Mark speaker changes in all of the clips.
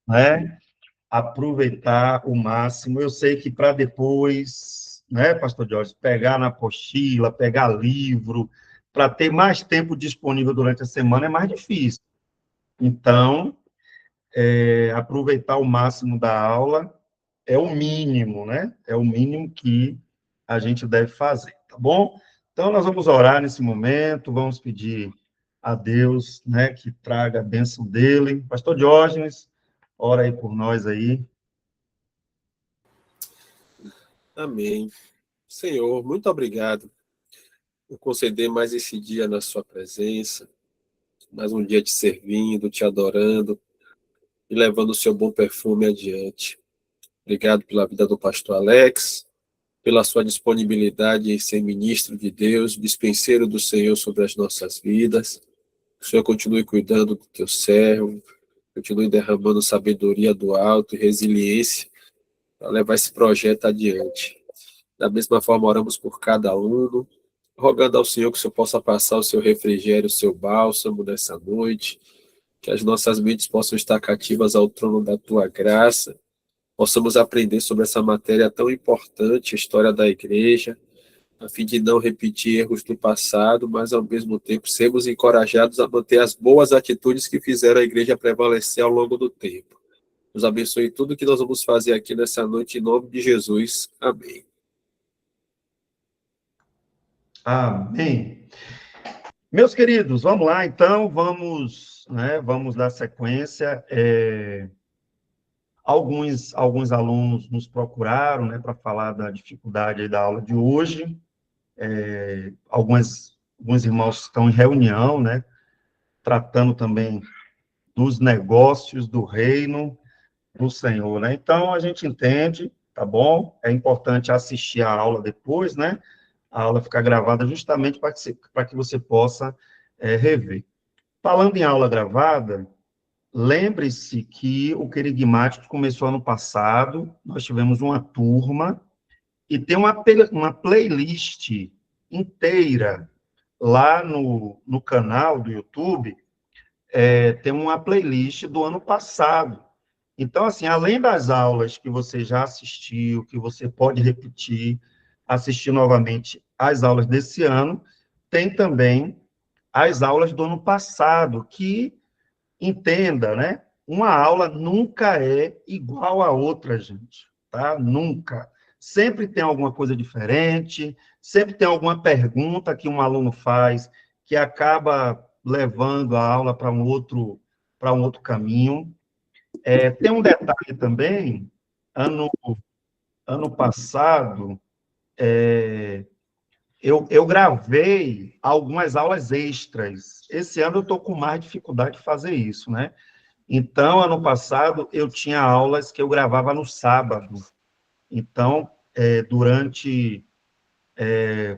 Speaker 1: né? Aproveitar o máximo. Eu sei que para depois, né, Pastor Jorge, pegar na apostila, pegar livro, para ter mais tempo disponível durante a semana é mais difícil. Então, aproveitar o máximo da aula é o mínimo, né? É o mínimo que a gente deve fazer, tá bom? Então, nós vamos orar nesse momento, vamos pedir a Deus, né, que traga a bênção dele. Pastor Diógenes, ora aí por nós aí.
Speaker 2: Amém. Senhor, muito obrigado por conceder mais esse dia na sua presença, mais um dia te servindo, te adorando e levando o seu bom perfume adiante. Obrigado pela vida do pastor Alex, pela sua disponibilidade em ser ministro de Deus, dispenseiro do Senhor sobre as nossas vidas. Que o Senhor continue cuidando do teu servo, continue derramando sabedoria do alto e resiliência para levar esse projeto adiante. Da mesma forma, oramos por cada aluno, rogando ao Senhor que o Senhor possa passar o seu refrigério, o seu bálsamo nessa noite, que as nossas mentes possam estar cativas ao trono da tua graça, possamos aprender sobre essa matéria tão importante, a história da igreja, a fim de não repetir erros do passado, mas ao mesmo tempo sermos encorajados a manter as boas atitudes que fizeram a igreja prevalecer ao longo do tempo. Nos abençoe tudo que nós vamos fazer aqui nessa noite, em nome de Jesus. Amém.
Speaker 1: Amém. Meus queridos, vamos lá, então, vamos, né, vamos dar sequência. Alguns alunos nos procuraram, né, para falar da dificuldade da aula de hoje. Alguns irmãos estão em reunião, né, tratando também dos negócios do reino do Senhor, né? Então, a gente entende, tá bom? É importante assistir a aula depois, né? A aula ficar gravada justamente para que você possa rever. Falando em aula gravada, lembre-se que o Querigmático começou ano passado, nós tivemos uma turma, e tem uma playlist inteira lá no canal do YouTube, tem uma playlist do ano passado. Então, assim, além das aulas que você já assistiu, que você pode repetir, assistir novamente as aulas desse ano, tem também as aulas do ano passado, que, entenda, né? Uma aula nunca é igual a outra, gente, tá? Nunca. Sempre tem alguma coisa diferente, sempre tem alguma pergunta que um aluno faz que acaba levando a aula para um outro caminho. Tem um detalhe também, ano, ano passado, eu gravei algumas aulas extras. Esse ano eu estou com mais dificuldade de fazer isso, né? Então, ano passado, eu tinha aulas que eu gravava no sábado. Então, durante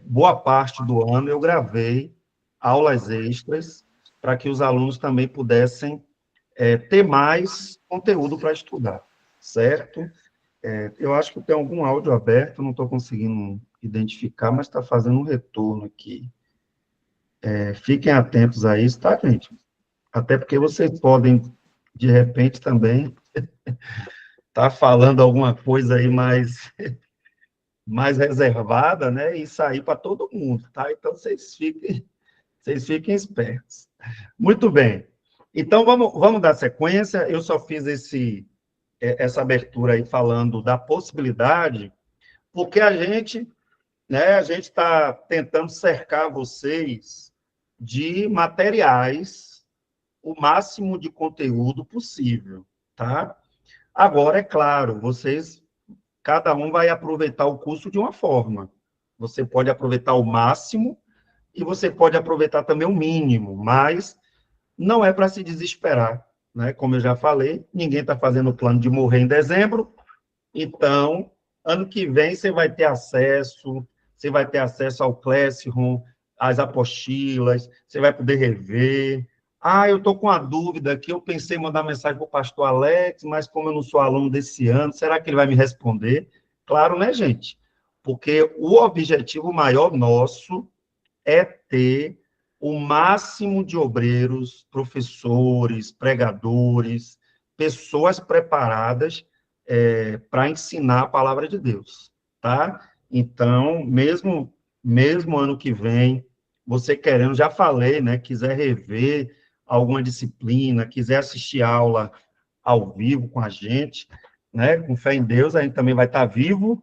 Speaker 1: boa parte do ano, eu gravei aulas extras para que os alunos também pudessem ter mais conteúdo para estudar, certo? Eu acho que tem algum áudio aberto, não estou conseguindo identificar, mas está fazendo um retorno aqui. Fiquem atentos a isso, tá, gente? Até porque vocês podem, de repente, também estar falando alguma coisa aí mais reservada, né? E sair para todo mundo, tá? Então, vocês fiquem espertos. Muito bem. Então, vamos dar sequência. Eu só fiz essa abertura aí falando da possibilidade, porque a gente está tentando cercar vocês de materiais, o máximo de conteúdo possível, tá? Agora, é claro, cada um vai aproveitar o curso de uma forma. Você pode aproveitar o máximo e você pode aproveitar também o mínimo, mas não é para se desesperar, né? Como eu já falei, ninguém está fazendo o plano de morrer em dezembro, então, ano que vem você vai ter acesso ao Classroom, às apostilas, você vai poder rever. Ah, eu estou com uma dúvida aqui, eu pensei em mandar mensagem para o pastor Alex, mas como eu não sou aluno desse ano, será que ele vai me responder? Claro, né, gente? Porque o objetivo maior nosso é ter o máximo de obreiros, professores, pregadores, pessoas preparadas para ensinar a palavra de Deus, tá? Então, mesmo ano que vem, você querendo, já falei, né, quiser rever alguma disciplina, quiser assistir aula ao vivo com a gente, né, com fé em Deus, a gente também vai estar vivo,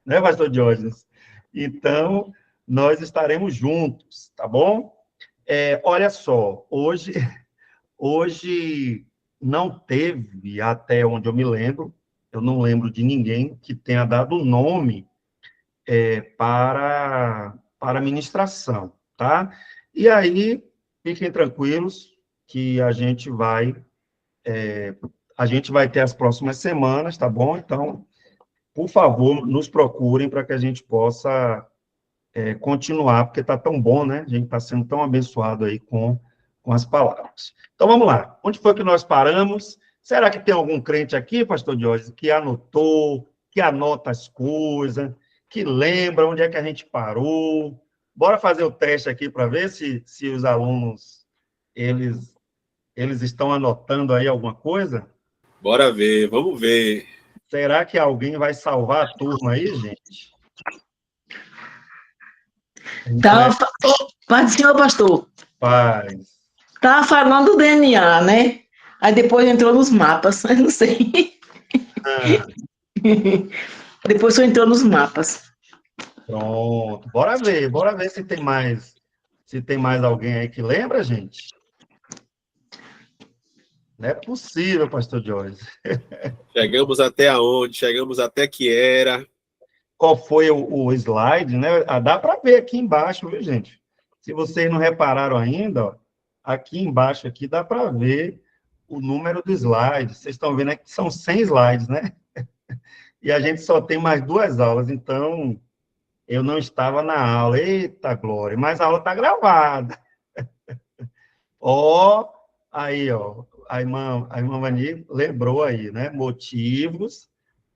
Speaker 1: né, pastor Diógenes? Então, nós estaremos juntos, tá bom? Olha só, hoje não teve, até onde eu me lembro, eu não lembro de ninguém que tenha dado nome para a ministração, tá? E aí, fiquem tranquilos que a gente vai ter as próximas semanas, tá bom? Então, por favor, nos procurem para que a gente possa continuar, porque está tão bom, né? A gente está sendo tão abençoado aí com as palavras. Então, vamos lá. Onde foi que nós paramos? Será que tem algum crente aqui, pastor Diógenes, que anotou, que anota as coisas, que lembra onde é que a gente parou? Bora fazer o teste aqui para ver se os alunos, eles estão anotando aí alguma coisa?
Speaker 2: Bora ver, vamos ver.
Speaker 1: Será que alguém vai salvar a turma aí, gente?
Speaker 3: Tava, Pai do Senhor, pastor,
Speaker 1: Paz.
Speaker 3: tava falando do DNA, né? Aí depois entrou nos mapas, eu não sei.
Speaker 1: Ah,
Speaker 3: Depois só entrou nos mapas.
Speaker 1: pronto. Bora ver se tem mais alguém aí que lembra, gente. Não é possível, pastor Joyce.
Speaker 2: Chegamos até aonde? Chegamos até que era.
Speaker 1: Qual foi o slide, né? Dá para ver aqui embaixo, viu, gente? Se vocês não repararam ainda, ó, aqui embaixo aqui dá para ver o número do slide. Vocês estão vendo aqui que são 100 slides, né? E a gente só tem mais 2 aulas, então eu não estava na aula. Eita, glória! Mas a aula está gravada. Ó, aí, ó, a irmã Vani lembrou aí, né? Motivos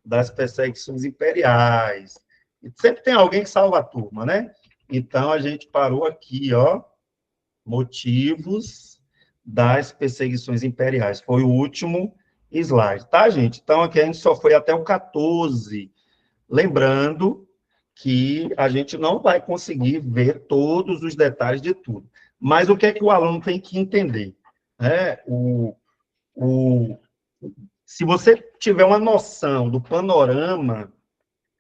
Speaker 1: das perseguições imperiais. E sempre tem alguém que salva a turma, né? Então, a gente parou aqui, ó, motivos das perseguições imperiais. Foi o último slide, tá, gente? Então, aqui a gente só foi até o 14. Lembrando que a gente não vai conseguir ver todos os detalhes de tudo. Mas o que é que o aluno tem que entender? Se você tiver uma noção do panorama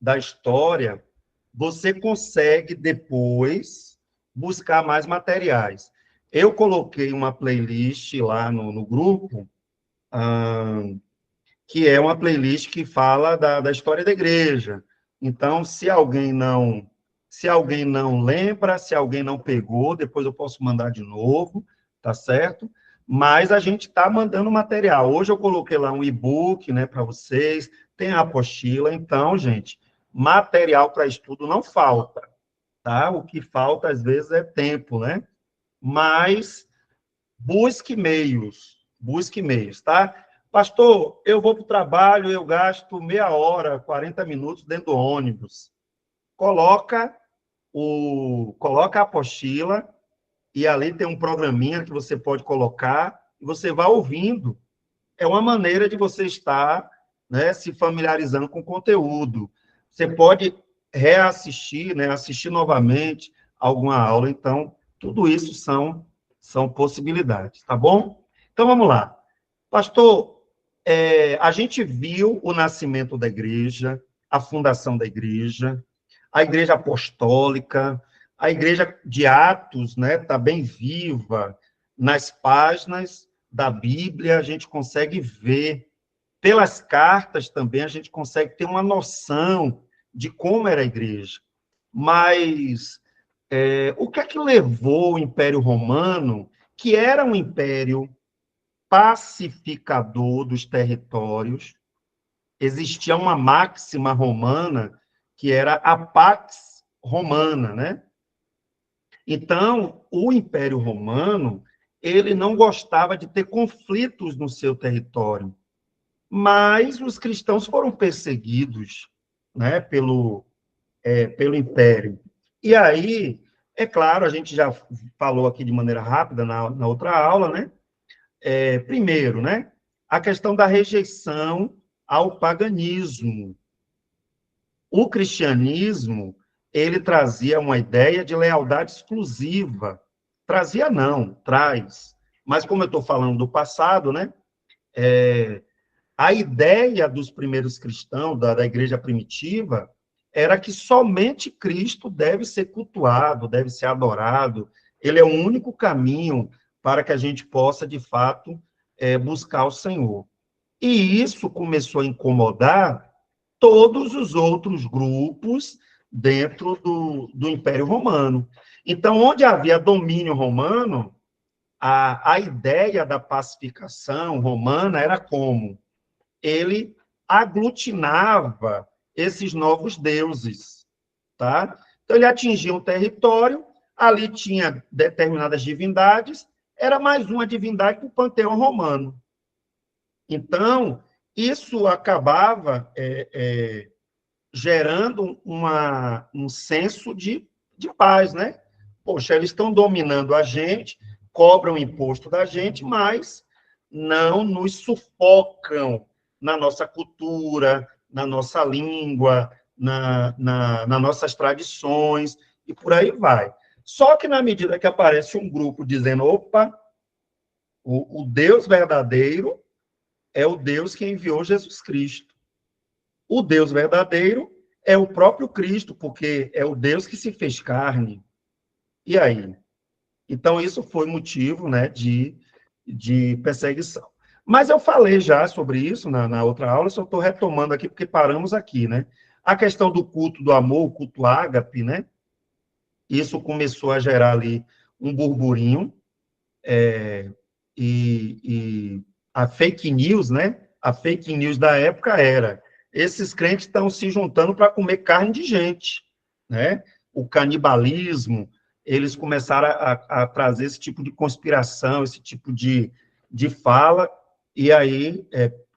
Speaker 1: da história, você consegue depois buscar mais materiais. Eu coloquei uma playlist lá no grupo, que é uma playlist que fala da história da igreja. Então, se alguém não lembra, se alguém não pegou, depois eu posso mandar de novo, tá certo? Mas a gente está mandando material. Hoje eu coloquei lá um e-book, né, para vocês, tem a apostila. Então, gente, material para estudo não falta, tá? O que falta, às vezes, é tempo, né? Mas busque meios, tá? Pastor, eu vou para o trabalho, eu gasto meia hora, 40 minutos dentro do ônibus. Coloca a apostila e ali tem um programinha que você pode colocar e você vai ouvindo. É uma maneira de você estar, né, se familiarizando com o conteúdo. Você pode reassistir, né, assistir novamente alguma aula. Então, tudo isso são possibilidades, tá bom? Então, vamos lá. Pastor, a gente viu o nascimento da igreja, a fundação da igreja, a igreja apostólica, a igreja de Atos, né, está bem viva nas páginas da Bíblia, a gente consegue ver, pelas cartas também, a gente consegue ter uma noção de como era a igreja. Mas o que é que levou o Império Romano, que era um império pacificador dos territórios, existia uma máxima romana que era a Pax Romana, né? Então, o Império Romano, ele não gostava de ter conflitos no seu território, mas os cristãos foram perseguidos, né, pelo Império. E aí, é claro, a gente já falou aqui de maneira rápida na outra aula, né? Primeiro, né? a questão da rejeição ao paganismo. O cristianismo, ele trazia uma ideia de lealdade exclusiva. Trazia não, traz. Mas como eu estou falando do passado, né? A ideia dos primeiros cristãos, da igreja primitiva, era que somente Cristo deve ser cultuado, deve ser adorado. Ele é o único caminho para que a gente possa, de fato, buscar o Senhor. E isso começou a incomodar todos os outros grupos dentro do Império Romano. Então, onde havia domínio romano, a ideia da pacificação romana era como? Ele aglutinava esses novos deuses, tá? Então, ele atingia um território, ali tinha determinadas divindades, era mais uma divindade para o panteão romano. Então, isso acabava gerando um senso de paz, né? Poxa, eles estão dominando a gente, cobram imposto da gente, mas não nos sufocam na nossa cultura, na nossa língua, nas nossas tradições, e por aí vai. Só que na medida que aparece um grupo dizendo, opa, o Deus verdadeiro é o Deus que enviou Jesus Cristo. O Deus verdadeiro é o próprio Cristo, porque é o Deus que se fez carne. E aí? Então, isso foi motivo, né, de perseguição. Mas eu falei já sobre isso na outra aula, só estou retomando aqui, porque paramos aqui, né? A questão do culto do amor, o culto ágape, né? Isso começou a gerar ali um burburinho, e a fake news, né? A fake news da época era: esses crentes estão se juntando para comer carne de gente, né? O canibalismo, eles começaram a trazer esse tipo de conspiração, esse tipo de fala, e aí,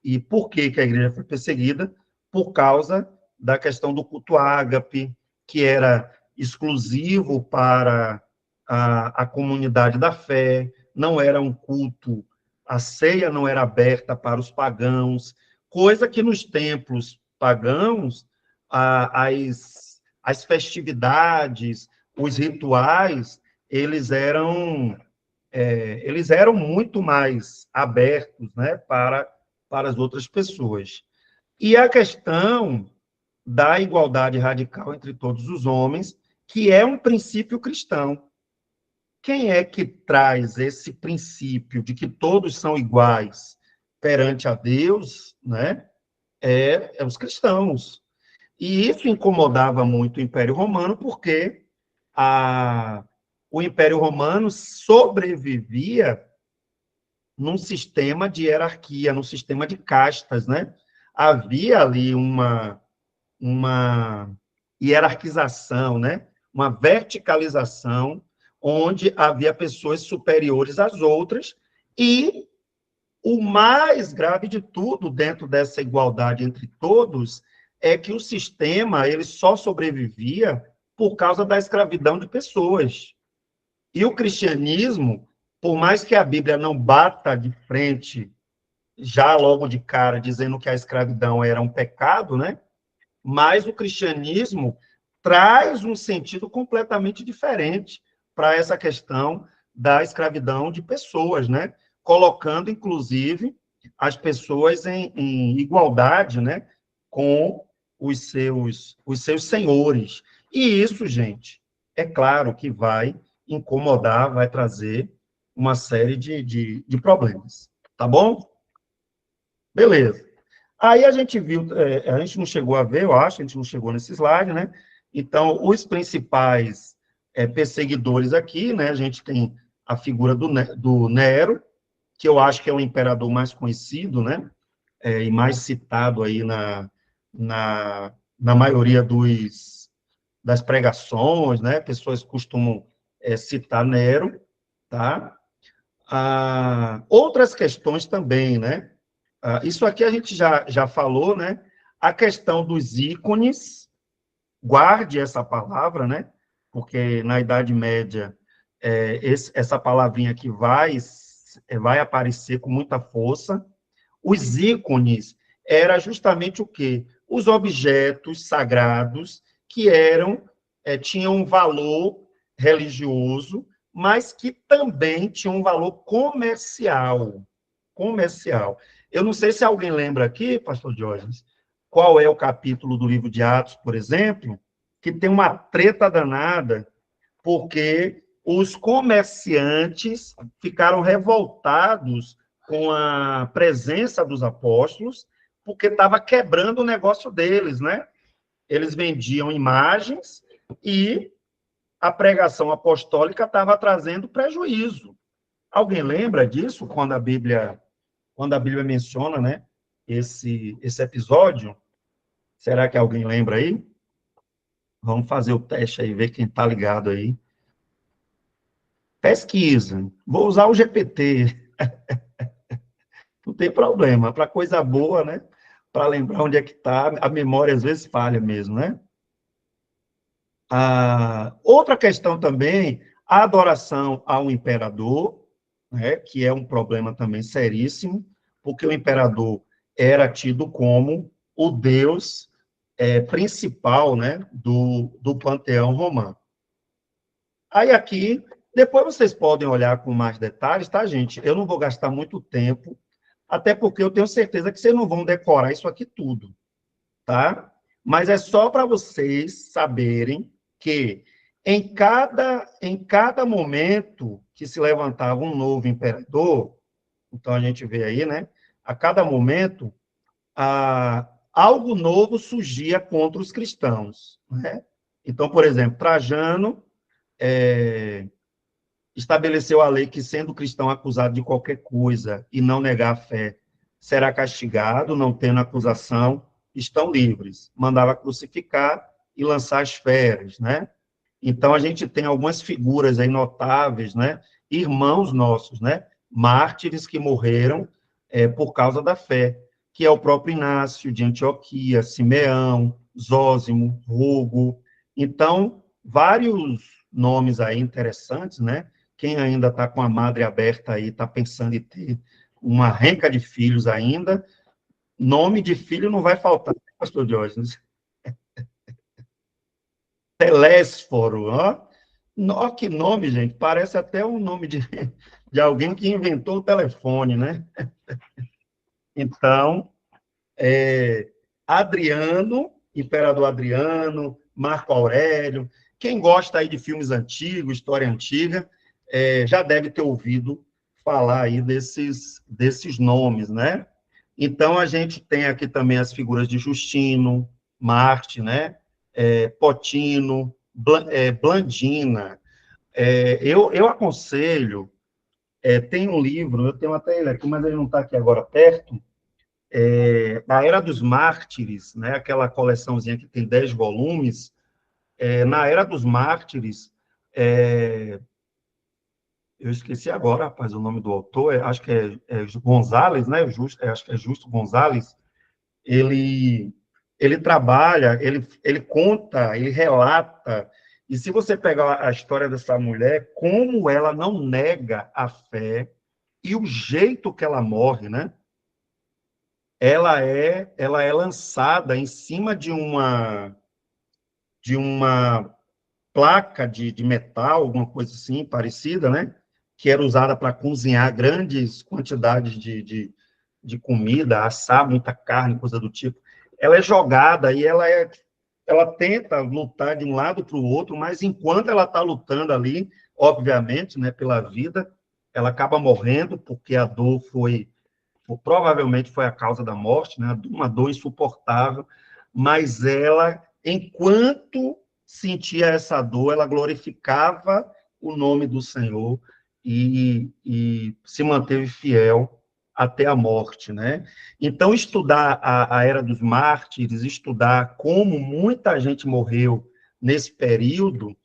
Speaker 1: e por que a igreja foi perseguida? Por causa da questão do culto ágape, que era exclusivo para a comunidade da fé, não era um culto, a ceia não era aberta para os pagãos, coisa que nos templos pagãos, as festividades, os rituais, eles eram muito mais abertos, né, para as outras pessoas. E a questão da igualdade radical entre todos os homens, que é um princípio cristão. Quem é que traz esse princípio de que todos são iguais perante a Deus, né? É os cristãos. E isso incomodava muito o Império Romano, porque o Império Romano sobrevivia num sistema de hierarquia, num sistema de castas, né? Havia ali uma hierarquização, né? Uma verticalização, onde havia pessoas superiores às outras, e o mais grave de tudo, dentro dessa igualdade entre todos, é que o sistema ele só sobrevivia por causa da escravidão de pessoas. E o cristianismo, por mais que a Bíblia não bata de frente, já logo de cara, dizendo que a escravidão era um pecado, né? Mas o cristianismo traz um sentido completamente diferente para essa questão da escravidão de pessoas, né? Colocando, inclusive, as pessoas em igualdade, né? Com os seus senhores. E isso, gente, é claro que vai incomodar, vai trazer uma série de problemas. Tá bom? Beleza. Aí a gente viu, a gente não chegou a ver, eu acho, a gente não chegou nesse slide, né? Então, os principais perseguidores aqui, né? A gente tem a figura do Nero, que eu acho que é o imperador mais conhecido, né? E mais citado aí na maioria das pregações, né? Pessoas costumam citar Nero, tá? Outras questões também, né? Isso aqui a gente já falou, né? A questão dos ícones, guarde essa palavra, né? Porque na Idade Média, essa palavrinha aqui vai aparecer com muita força. Os ícones era justamente o quê? Os objetos sagrados que tinham um valor religioso, mas que também tinham um valor comercial. Comercial. Eu não sei se alguém lembra aqui, pastor Diógenes, qual é o capítulo do livro de Atos, por exemplo, que tem uma treta danada, porque os comerciantes ficaram revoltados com a presença dos apóstolos, porque estava quebrando o negócio deles, né? Eles vendiam imagens e a pregação apostólica estava trazendo prejuízo. Alguém lembra disso quando a Bíblia menciona, né, esse episódio? Será que alguém lembra aí? Vamos fazer o teste aí, ver quem está ligado aí. Pesquisa. Vou usar o GPT. Não tem problema. Para coisa boa, né? Para lembrar onde é que está. A memória às vezes falha mesmo, né? Outra questão também, a adoração ao imperador, né, que é um problema também seríssimo, porque o imperador era tido como o deus principal, né, do panteão romano. Aí aqui, depois vocês podem olhar com mais detalhes, tá, gente? Eu não vou gastar muito tempo, até porque eu tenho certeza que vocês não vão decorar isso aqui tudo, tá? Mas é só para vocês saberem que em cada momento que se levantava um novo imperador, então a gente vê aí, né? A cada momento, algo novo surgia contra os cristãos, né? Então, por exemplo, Trajano estabeleceu a lei que, sendo cristão acusado de qualquer coisa e não negar a fé, será castigado, não tendo acusação, estão livres. Mandava crucificar e lançar as feras, né? Então, a gente tem algumas figuras aí notáveis, né? Irmãos nossos, né? Mártires que morreram por causa da fé, que é o próprio Inácio de Antioquia, Simeão, Zósimo, Rugo. Então, vários nomes aí interessantes, né? Quem ainda está com a madre aberta aí, está pensando em ter uma renca de filhos ainda, nome de filho não vai faltar, pastor Diógenes. Telésforo, ó. Ó, que nome, gente, parece até um nome de alguém que inventou o telefone, né? Então, Adriano, Imperador Adriano, Marco Aurélio, quem gosta aí de filmes antigos, história antiga, já deve ter ouvido falar aí desses nomes, né? Então, a gente tem aqui também as figuras de Justino, Marte, né? Potino, Blandina. Eu aconselho, tem um livro, eu tenho até ele aqui, mas ele não está aqui agora perto, A Era dos Mártires, né? Aquela coleçãozinha que tem 10 volumes. Na Era dos Mártires, eu esqueci agora, rapaz, o nome do autor, acho que é Gonzalez, né? Acho que é Justo Gonzalez. Ele trabalha, ele conta, ele relata, e se você pegar a história dessa mulher, como ela não nega a fé, e o jeito que ela morre, né? Ela é lançada em cima de uma placa de metal, alguma coisa assim, parecida, né? Que era usada para cozinhar grandes quantidades de comida, assar muita carne, coisa do tipo. Ela é jogada e ela tenta lutar de um lado para o outro, mas enquanto ela está lutando ali, obviamente, né, pela vida, ela acaba morrendo, porque a dor provavelmente foi a causa da morte, né, uma dor insuportável, mas ela, enquanto sentia essa dor, ela glorificava o nome do Senhor e se manteve fiel até a morte, né? Então, estudar a Era dos Mártires, estudar como muita gente morreu nesse período,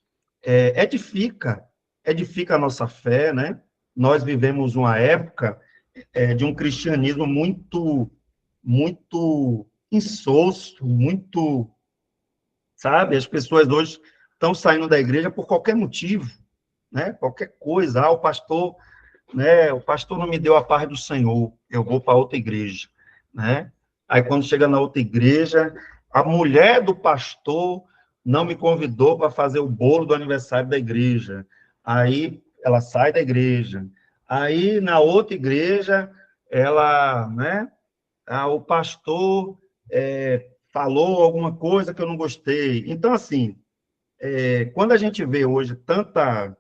Speaker 1: edifica a nossa fé, né? Nós vivemos uma época de um cristianismo muito, muito insosso, muito, sabe? As pessoas hoje estão saindo da igreja por qualquer motivo, né? Qualquer coisa. O pastor né? O pastor não me deu a paz do Senhor, eu vou para outra igreja, né? Aí quando chega na outra igreja, a mulher do pastor não me convidou para fazer o bolo do aniversário da igreja. Aí ela sai da igreja. Aí na outra igreja, ela, né? O pastor falou alguma coisa que eu não gostei. Então, assim, quando a gente vê hoje tanta,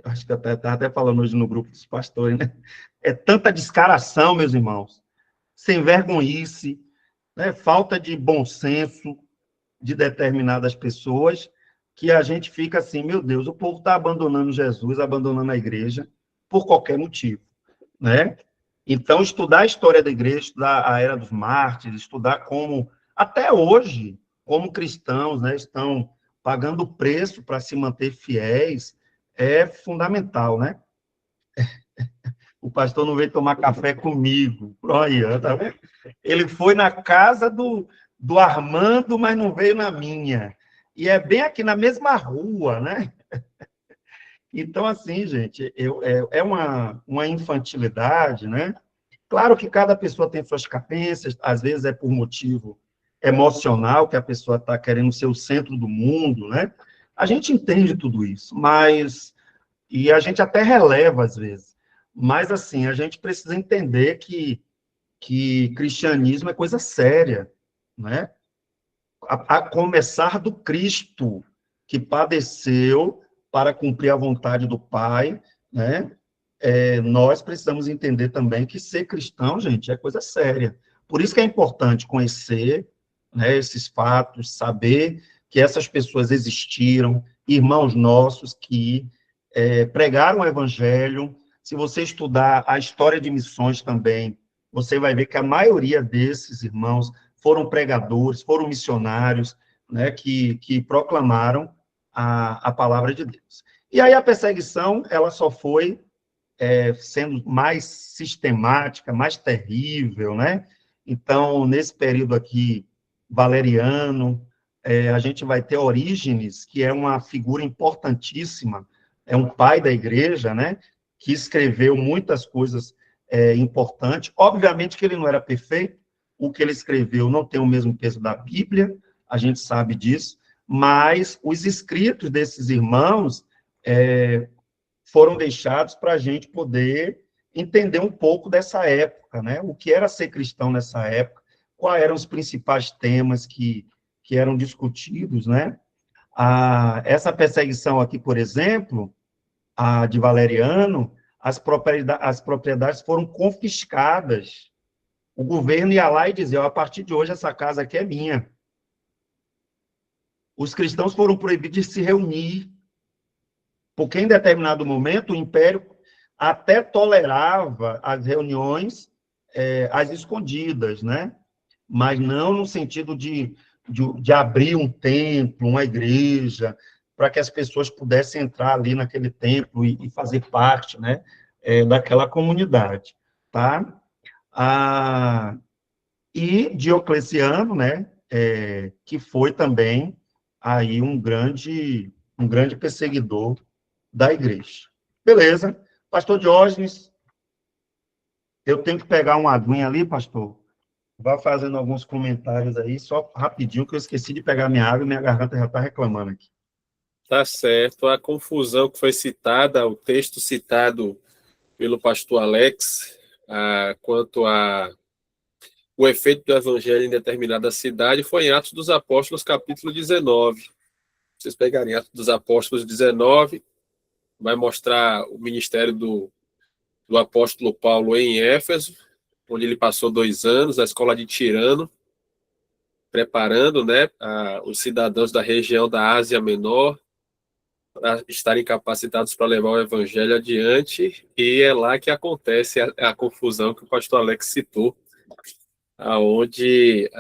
Speaker 1: acho que até falando hoje no grupo dos pastores, né? Tanta descaração, meus irmãos, sem vergonhice, né? Falta de bom senso de determinadas pessoas, que a gente fica assim, meu Deus, o povo está abandonando Jesus, abandonando a igreja, por qualquer motivo, né? Então, estudar a história da igreja, estudar a era dos mártires, estudar como, até hoje, como cristãos, né, estão pagando o preço para se manter fiéis, é fundamental, né? O pastor não veio tomar café comigo, olha, tá vendo? Ele foi na casa do Armando, mas não veio na minha. E é bem aqui na mesma rua, né? Então, assim, gente, é uma infantilidade, né? Claro que cada pessoa tem suas carências, às vezes é por motivo emocional, que a pessoa está querendo ser o centro do mundo, né? A gente entende tudo isso, e a gente até releva às vezes, mas assim, a gente precisa entender que cristianismo é coisa séria, né? A começar do Cristo, que padeceu para cumprir a vontade do Pai, né? Nós precisamos entender também que ser cristão, gente, é coisa séria. Por isso que é importante conhecer, né, esses fatos, saber que essas pessoas existiram, irmãos nossos que pregaram o evangelho. Se você estudar a história de missões também, você vai ver que a maioria desses irmãos foram pregadores, foram missionários, né, que proclamaram a palavra de Deus. E aí a perseguição, ela só foi sendo mais sistemática, mais terrível, né? Então, nesse período aqui, Valeriano, a gente vai ter Orígenes, que é uma figura importantíssima, é um pai da igreja, né? Que escreveu muitas coisas importantes. Obviamente que ele não era perfeito, o que ele escreveu não tem o mesmo peso da Bíblia, a gente sabe disso, mas os escritos desses irmãos foram deixados para a gente poder entender um pouco dessa época, né? O que era ser cristão nessa época, quais eram os principais temas que eram discutidos, né? Essa perseguição aqui, por exemplo, a de Valeriano, as propriedades foram confiscadas. O governo ia lá e dizia, a partir de hoje essa casa aqui é minha. Os cristãos foram proibidos de se reunir, porque em determinado momento o império até tolerava as reuniões às escondidas, né? Mas não no sentido de abrir um templo, uma igreja, para que as pessoas pudessem entrar ali naquele templo e fazer parte, né, daquela comunidade, tá? E Diocleciano, né, que foi também aí um grande perseguidor da igreja. Beleza. Pastor Diógenes, eu tenho que pegar uma aguinha ali, pastor. Vá fazendo alguns comentários aí, só rapidinho, que eu esqueci de pegar minha água e minha garganta já está reclamando aqui.
Speaker 2: Tá certo. A confusão que foi citada, o texto citado pelo pastor Alex, quanto a o efeito do evangelho em determinada cidade, foi em Atos dos Apóstolos, capítulo 19. Vocês pegarem Atos dos Apóstolos 19, vai mostrar o ministério do apóstolo Paulo em Éfeso, onde ele passou 2 anos, na escola de Tirano, preparando, né, os cidadãos da região da Ásia Menor para estarem capacitados para levar o evangelho adiante, e é lá que acontece a confusão que o pastor Alex citou, aonde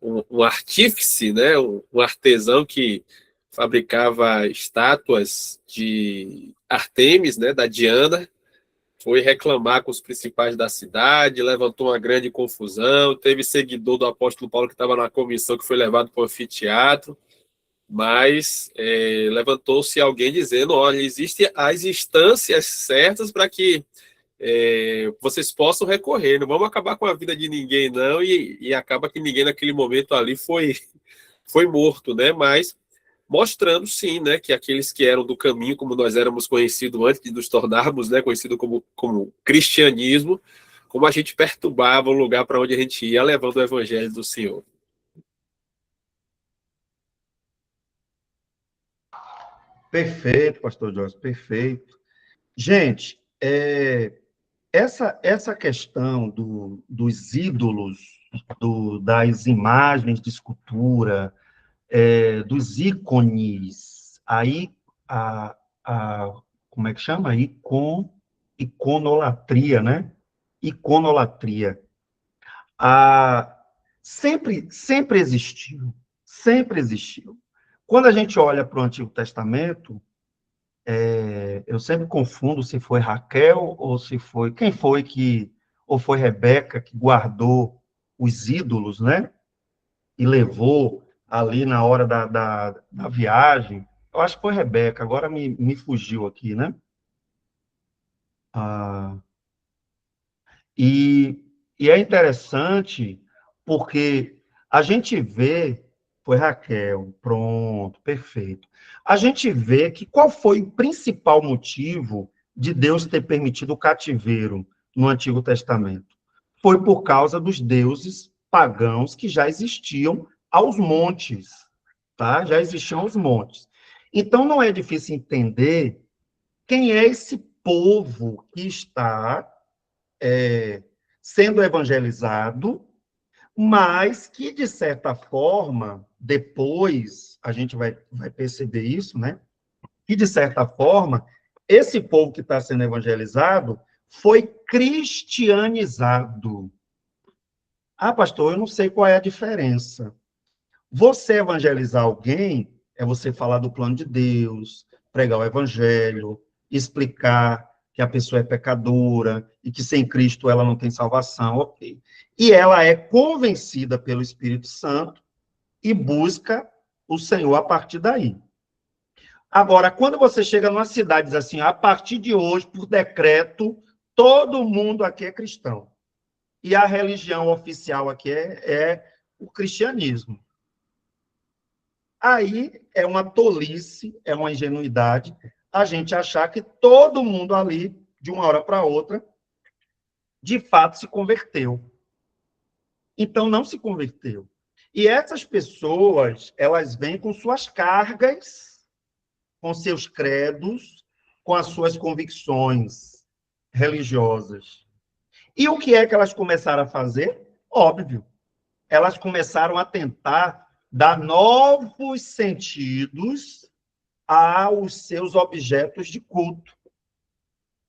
Speaker 2: um artífice, né, um artesão que fabricava estátuas de Artemis, né, da Diana, foi reclamar com os principais da cidade, levantou uma grande confusão, teve seguidor do apóstolo Paulo que estava na comissão, que foi levado para o anfiteatro, mas levantou-se alguém dizendo, olha, existem as instâncias certas para que vocês possam recorrer, não vamos acabar com a vida de ninguém, não, e acaba que ninguém naquele momento ali foi morto, né? Mas mostrando, sim, né, que aqueles que eram do caminho, como nós éramos conhecidos antes de nos tornarmos, né, conhecido como cristianismo, como a gente perturbava o lugar para onde a gente ia, levando o evangelho do Senhor.
Speaker 1: Perfeito, pastor Jorge, perfeito. Gente, essa questão dos ídolos, das imagens de escultura, dos ícones, aí a, como é que chama? Iconolatria, né? Iconolatria. Sempre existiu, sempre existiu. Quando a gente olha para o Antigo Testamento, eu sempre confundo se foi Raquel ou se foi... Quem foi que... Ou foi Rebeca que guardou os ídolos, né? E levou ali na hora da viagem. Eu acho que foi Rebeca, agora me fugiu aqui, né? Ah, e é interessante porque a gente vê, foi Raquel, pronto, perfeito. A gente vê que qual foi o principal motivo de Deus ter permitido o cativeiro no Antigo Testamento? Foi por causa dos deuses pagãos que já existiam aos montes, tá? Já existiam aos montes. Então não é difícil entender quem é esse povo que está sendo evangelizado, mas que, de certa forma, depois a gente vai perceber isso, né? Que, de certa forma, esse povo que está sendo evangelizado foi cristianizado. Ah, pastor, eu não sei qual é a diferença. Você evangelizar alguém é você falar do plano de Deus, pregar o evangelho, explicar que a pessoa é pecadora e que sem Cristo ela não tem salvação, ok. E ela é convencida pelo Espírito Santo e busca o Senhor a partir daí. Agora, quando você chega numa cidade e diz assim, a partir de hoje, por decreto, todo mundo aqui é cristão. E a religião oficial aqui é o cristianismo. Aí é uma tolice, é uma ingenuidade a gente achar que todo mundo ali, de uma hora para outra, de fato se converteu. Então, não se converteu. E essas pessoas, elas vêm com suas cargas, com seus credos, com as suas convicções religiosas. E o que é que elas começaram a fazer? Óbvio, elas começaram a tentar dar novos sentidos aos seus objetos de culto.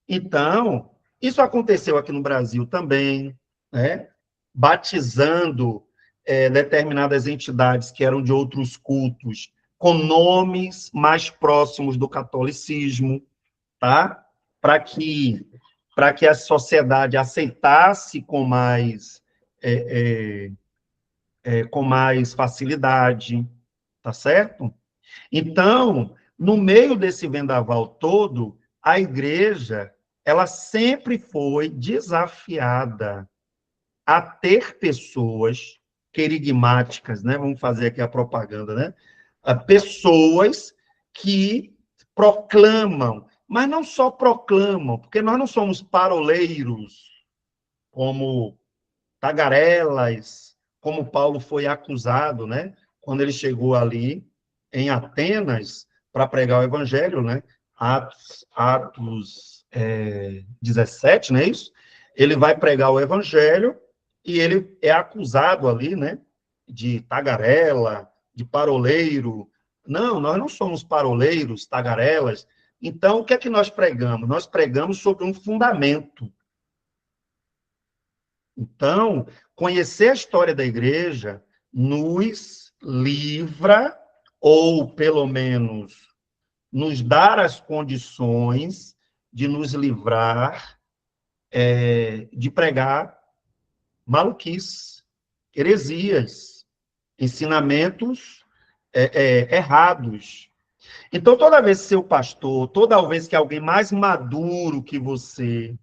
Speaker 1: Então, isso aconteceu aqui no Brasil também, né? Batizando determinadas entidades que eram de outros cultos com nomes mais próximos do catolicismo, tá? Para que a sociedade aceitasse com mais facilidade, tá certo? Então, no meio desse vendaval todo, a igreja, ela sempre foi desafiada a ter pessoas querigmáticas, né? Vamos fazer aqui a propaganda, né? Pessoas que proclamam, mas não só proclamam, porque nós não somos paroleiros, como tagarelas, como Paulo foi acusado, né? Quando ele chegou ali em Atenas para pregar o evangelho, né? Atos 17, não é isso? Ele vai pregar o evangelho e ele é acusado ali, né? De tagarela, de paroleiro. Não, nós não somos paroleiros, tagarelas. Então, o que é que nós pregamos? Nós pregamos sobre um fundamento. Então, conhecer a história da igreja nos livra, ou pelo menos nos dar as condições de nos livrar de pregar maluquices, heresias, ensinamentos errados. Então, toda vez que seu pastor, toda vez que alguém mais maduro que você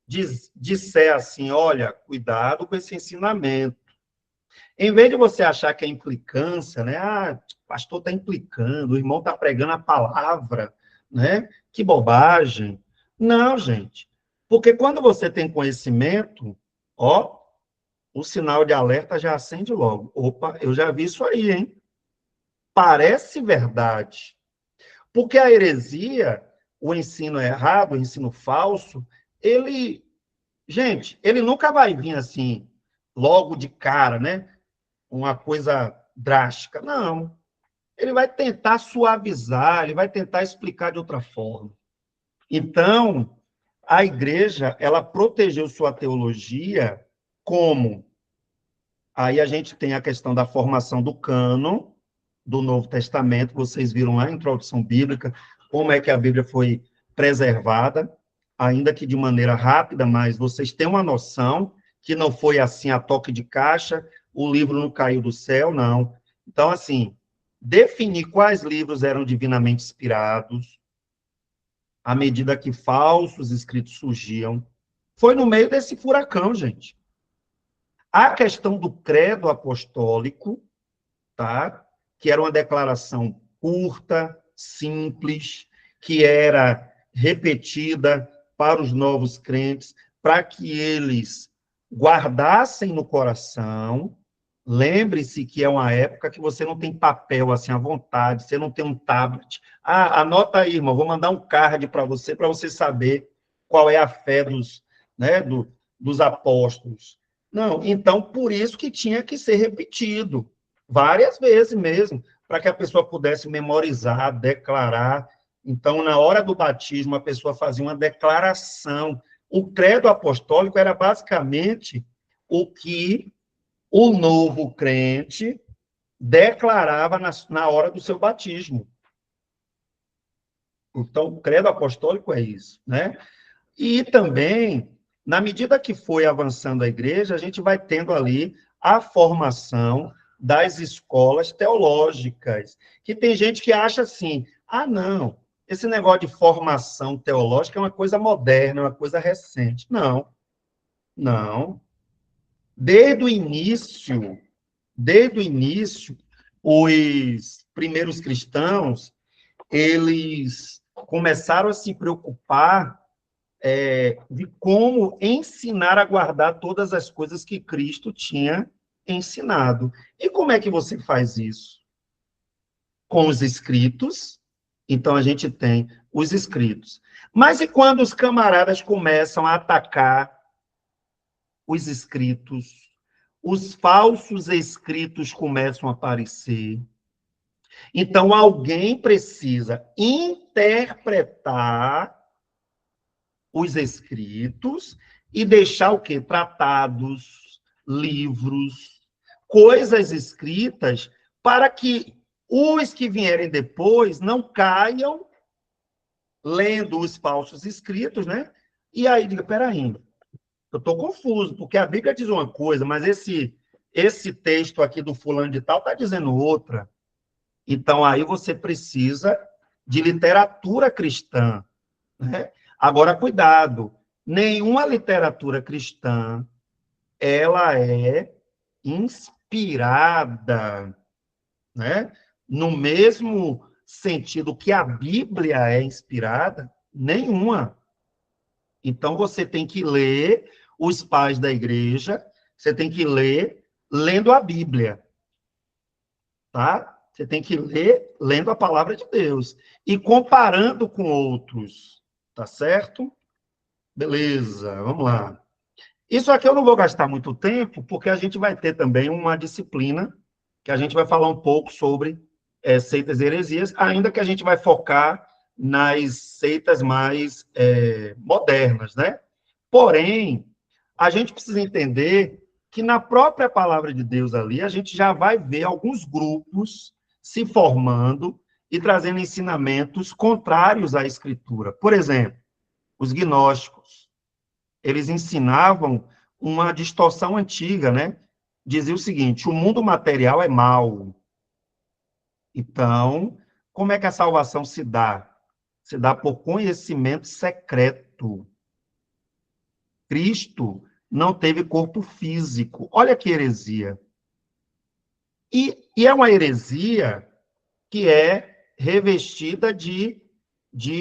Speaker 1: disser assim, olha, cuidado com esse ensinamento. Em vez de você achar que é implicância, né? Ah, o pastor está implicando, o irmão está pregando a palavra, né? Que bobagem. Não, gente. Porque quando você tem conhecimento, ó, o sinal de alerta já acende logo. Opa, eu já vi isso aí, hein? Parece verdade. Porque a heresia, o ensino errado, o ensino falso, gente, ele nunca vai vir assim, logo de cara, né? Uma coisa drástica. Não. Ele vai tentar suavizar, ele vai tentar explicar de outra forma. Então, a igreja, ela protegeu sua teologia como? Aí a gente tem a questão da formação do cânon do Novo Testamento, vocês viram lá a introdução bíblica, como é que a Bíblia foi preservada, ainda que de maneira rápida, mas vocês têm uma noção que não foi assim a toque de caixa, o livro não caiu do céu, não. Então, assim, definir quais livros eram divinamente inspirados, à medida que falsos escritos surgiam, foi no meio desse furacão, gente. A questão do credo apostólico, tá? Que era uma declaração curta, simples, que era repetida para os novos crentes, para que eles guardassem no coração. Lembre-se que é uma época que você não tem papel assim à vontade, você não tem um tablet. Ah, anota aí, irmão, vou mandar um card para você saber qual é a fé dos apóstolos. Não, então, por isso que tinha que ser repetido, várias vezes mesmo, para que a pessoa pudesse memorizar, declarar. Então, na hora do batismo, a pessoa fazia uma declaração. O credo apostólico era basicamente o que o novo crente declarava na hora do seu batismo. Então, o credo apostólico é isso, né? E também, na medida que foi avançando a igreja, a gente vai tendo ali a formação das escolas teológicas, que tem gente que acha assim, ah, não, esse negócio de formação teológica é uma coisa moderna, é uma coisa recente. Não, não. Desde o início, os primeiros cristãos, eles começaram a se preocupar de como ensinar a guardar todas as coisas que Cristo tinha ensinado. E como é que você faz isso? Com os escritos. Então, a gente tem os escritos. Mas e quando os camaradas começam a atacar os escritos? Os falsos escritos começam a aparecer. Então, alguém precisa interpretar os escritos e deixar o quê? Tratados, livros, coisas escritas para que os que vierem depois não caiam lendo os falsos escritos, né? E aí, diga, peraí, eu estou confuso, porque a Bíblia diz uma coisa, mas esse texto aqui do fulano de tal está dizendo outra. Então, aí você precisa de literatura cristã, né? Agora, cuidado, nenhuma literatura cristã, ela é inspirada, né? No mesmo sentido que a Bíblia é inspirada, nenhuma. Então, você tem que ler os pais da igreja, você tem que ler lendo a Bíblia, tá? Você tem que ler lendo a palavra de Deus e comparando com outros, tá certo? Beleza, vamos lá. Isso aqui eu não vou gastar muito tempo, porque a gente vai ter também uma disciplina que a gente vai falar um pouco sobre seitas e heresias, ainda que a gente vai focar nas seitas mais modernas, né? Porém, a gente precisa entender que na própria palavra de Deus ali, a gente já vai ver alguns grupos se formando e trazendo ensinamentos contrários à Escritura. Por exemplo, os gnósticos. Eles ensinavam uma distorção antiga, né? dizia o seguinte: o mundo material é mau. Então, como é que a salvação se dá? Se dá por conhecimento secreto. Cristo não teve corpo físico. Olha que heresia. E é uma heresia que é revestida de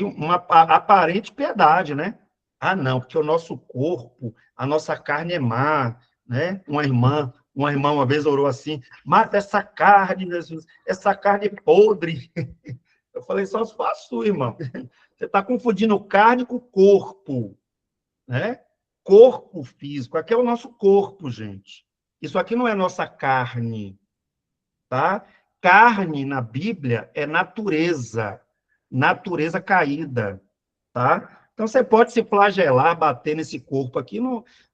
Speaker 1: uma aparente piedade, né? Ah, não, porque o nosso corpo, a nossa carne é má, né? Uma irmã uma vez orou assim: mata essa carne, Jesus, essa carne podre. Eu falei: só se faz sua, irmão. Você está confundindo carne com corpo, né? Corpo físico. Aqui é o nosso corpo, gente. Isso aqui não é nossa carne, tá? Carne na Bíblia é natureza, natureza caída, tá? Então você pode se flagelar, bater nesse corpo aqui,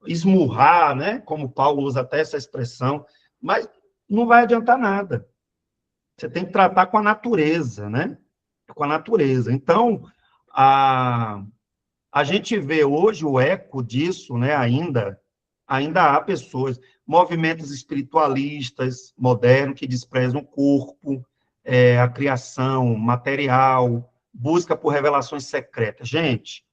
Speaker 1: esmurrar, né? Como Paulo usa até essa expressão, mas não vai adiantar nada. Você tem que tratar com a natureza, né? Com a natureza. Então, a gente vê hoje o eco disso, né? Ainda há pessoas, movimentos espiritualistas modernos que desprezam o corpo, a criação material, busca por revelações secretas. Gente,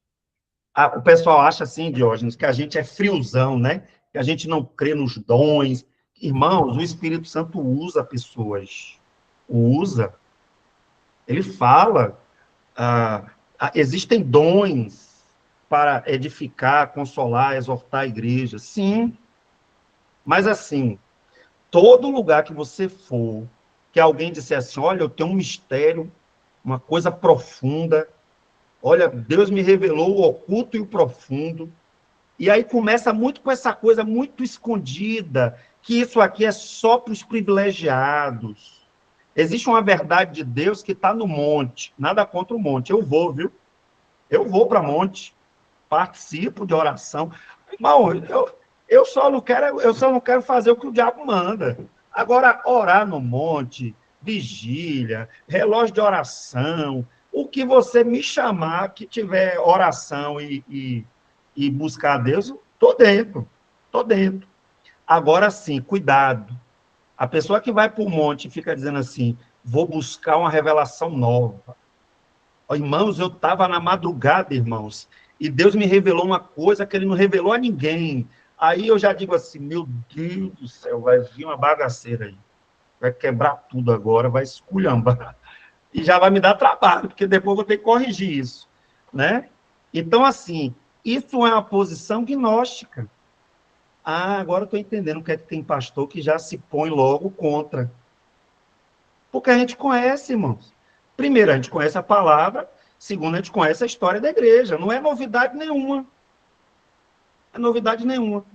Speaker 1: o pessoal acha assim, Diógenes, que a gente é friozão, né? Que a gente não crê nos dons. Irmãos, o Espírito Santo usa pessoas. Usa. Ele fala. Existem dons para edificar, consolar, exortar a igreja. Sim. Mas assim, todo lugar que você for, que alguém disser assim: olha, eu tenho um mistério, uma coisa profunda, olha, Deus me revelou o oculto e o profundo, e aí começa muito com essa coisa muito escondida, que isso aqui é só para os privilegiados. Existe uma verdade de Deus que está no monte, nada contra o monte. Eu vou, viu? Eu vou para monte, participo de oração. Irmão, eu só não quero fazer o que o diabo manda. Agora, orar no monte, vigília, relógio de oração, o que você me chamar que tiver oração e buscar a Deus, estou dentro. Estou dentro. Agora sim, cuidado. A pessoa que vai para o monte e fica dizendo assim: vou buscar uma revelação nova. Irmãos, eu estava na madrugada, irmãos, e Deus me revelou uma coisa que ele não revelou a ninguém. Aí eu já digo assim: meu Deus do céu, vai vir uma bagaceira aí. Vai quebrar tudo agora, vai esculhambar. E já vai me dar trabalho, porque depois eu vou ter que corrigir isso, né? Então, assim, isso é uma posição gnóstica. Ah, agora eu estou entendendo porque é que tem pastor que já se põe logo contra. Porque a gente conhece, irmãos. Primeiro, a gente conhece a palavra. Segundo, a gente conhece a história da igreja. Não é novidade nenhuma. Não é novidade nenhuma.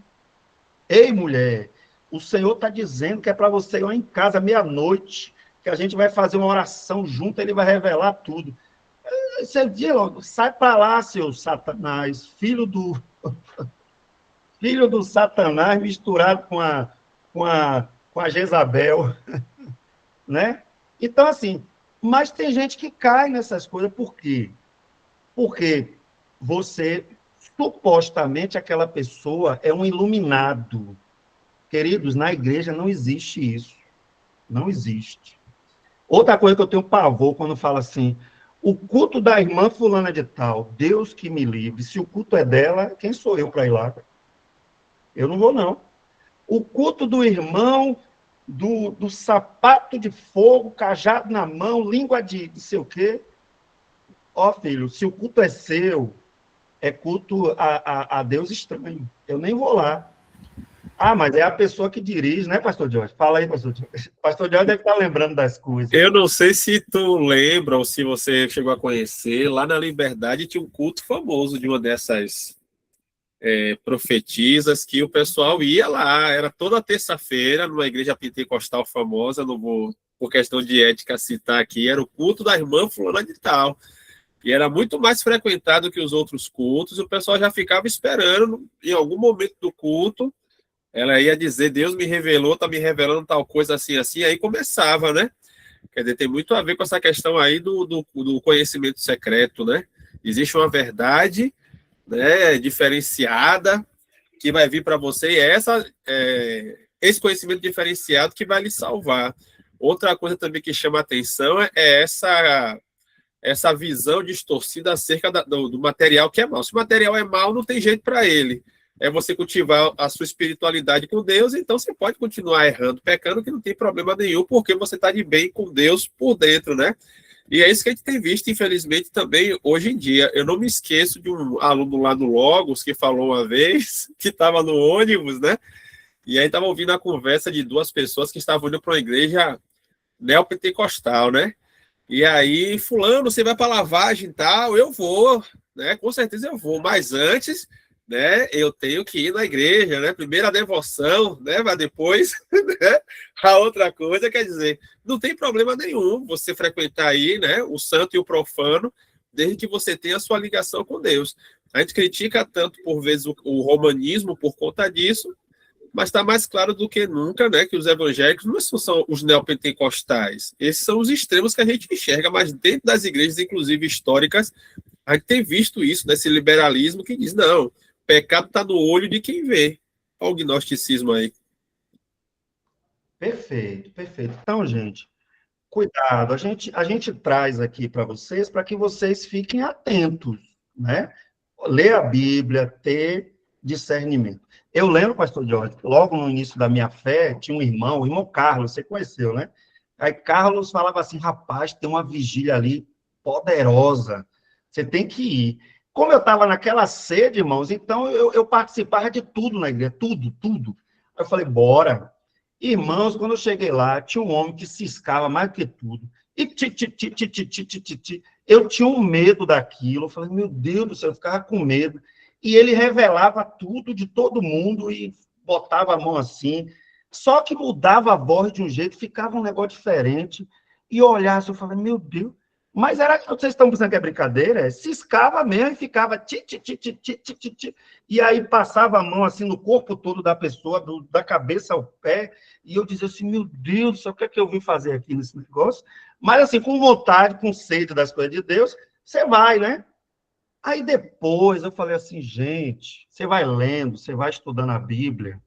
Speaker 1: Ei, mulher, o Senhor está dizendo que é para você ir lá em casa meia-noite, que a gente vai fazer uma oração junto, ele vai revelar tudo. Você diz logo: sai para lá, seu Satanás, filho do Satanás misturado com a Jezabel, né? Então, assim, mas tem gente que cai nessas coisas. Por quê? Porque você, supostamente, aquela pessoa é um iluminado. Queridos, na igreja não existe isso. Não existe. Outra coisa que eu tenho pavor quando fala assim: o culto da irmã fulana de tal, Deus que me livre. Se o culto é dela, quem sou eu para ir lá? Eu não vou, não. O culto do irmão, do sapato de fogo, cajado na mão, língua de sei o quê. Ó, filho, se o culto é seu, é culto a Deus estranho. Eu nem vou lá. Ah, mas é a pessoa que dirige, né, pastor Jorge? Fala aí, pastor Jorge. Pastor Jorge deve estar lembrando das coisas.
Speaker 2: Eu não sei se tu lembra ou se você chegou a conhecer, lá na Liberdade tinha um culto famoso de uma dessas profetisas que o pessoal ia lá, era toda terça-feira, numa igreja pentecostal famosa, não vou, por questão de ética, citar aqui, era o culto da irmã fulana de tal. E era muito mais frequentado que os outros cultos, o pessoal já ficava esperando, em algum momento do culto, ela ia dizer: Deus me revelou, tá me revelando tal coisa assim, assim, aí começava, né? Quer dizer, tem muito a ver com essa questão aí do conhecimento secreto, né? Existe uma verdade, né, diferenciada, que vai vir para você, e essa esse conhecimento diferenciado que vai lhe salvar. Outra coisa também que chama a atenção é essa visão distorcida acerca do material que é mau. Se o material é mau, não tem jeito para ele. É você cultivar a sua espiritualidade com Deus, então você pode continuar errando, pecando, que não tem problema nenhum, porque você está de bem com Deus por dentro, né? E é isso que a gente tem visto, infelizmente, também hoje em dia. Eu não me esqueço de um aluno lá no Logos que falou uma vez, que estava no ônibus, né? E aí estava ouvindo a conversa de duas pessoas que estavam indo para uma igreja neopentecostal, né? E aí, fulano, você vai para lavagem e tal? Eu vou, né? Com certeza eu vou, mas antes, né, eu tenho que ir na igreja, né? Primeiro a devoção, né? Mas depois, né, a outra coisa, quer dizer, não tem problema nenhum você frequentar aí, né, o santo e o profano, desde que você tenha a sua ligação com Deus. A gente critica tanto, por vezes, o romanismo por conta disso, mas está mais claro do que nunca, né, que os evangélicos não são os neopentecostais. Esses são os extremos que a gente enxerga, mas dentro das igrejas, inclusive históricas, a gente tem visto isso, nesse liberalismo que diz, não, pecado está no olho de quem vê. Olha o gnosticismo aí.
Speaker 1: Perfeito, perfeito. Então, gente, cuidado. A gente traz aqui para vocês, para que vocês fiquem atentos, né? Ler a Bíblia, ter discernimento. Eu lembro, pastor Jorge, logo no início da minha fé, tinha um irmão, o irmão Carlos, você conheceu, né? Aí Carlos falava assim, rapaz, tem uma vigília ali poderosa, você tem que ir. Como eu estava naquela sede, irmãos, então eu participava de tudo na igreja, tudo, tudo. Aí eu falei, bora. Irmãos, quando eu cheguei lá, tinha um homem que ciscava mais do que tudo. E eu tinha um medo daquilo. Eu falei, meu Deus do céu, eu ficava com medo. E ele revelava tudo de todo mundo e botava a mão assim. Só que mudava a voz de um jeito, ficava um negócio diferente. E eu olhava, eu falei, meu Deus. Mas era, vocês estão pensando que é brincadeira? Ciscava mesmo e ficava e aí passava a mão assim no corpo todo da pessoa, da cabeça ao pé, e eu dizia assim, meu Deus do céu, o que é que eu vim fazer aqui nesse negócio? Mas assim, com vontade, com sede das coisas de Deus, você vai, né? Aí depois eu falei assim, gente, você vai lendo, você vai estudando a Bíblia,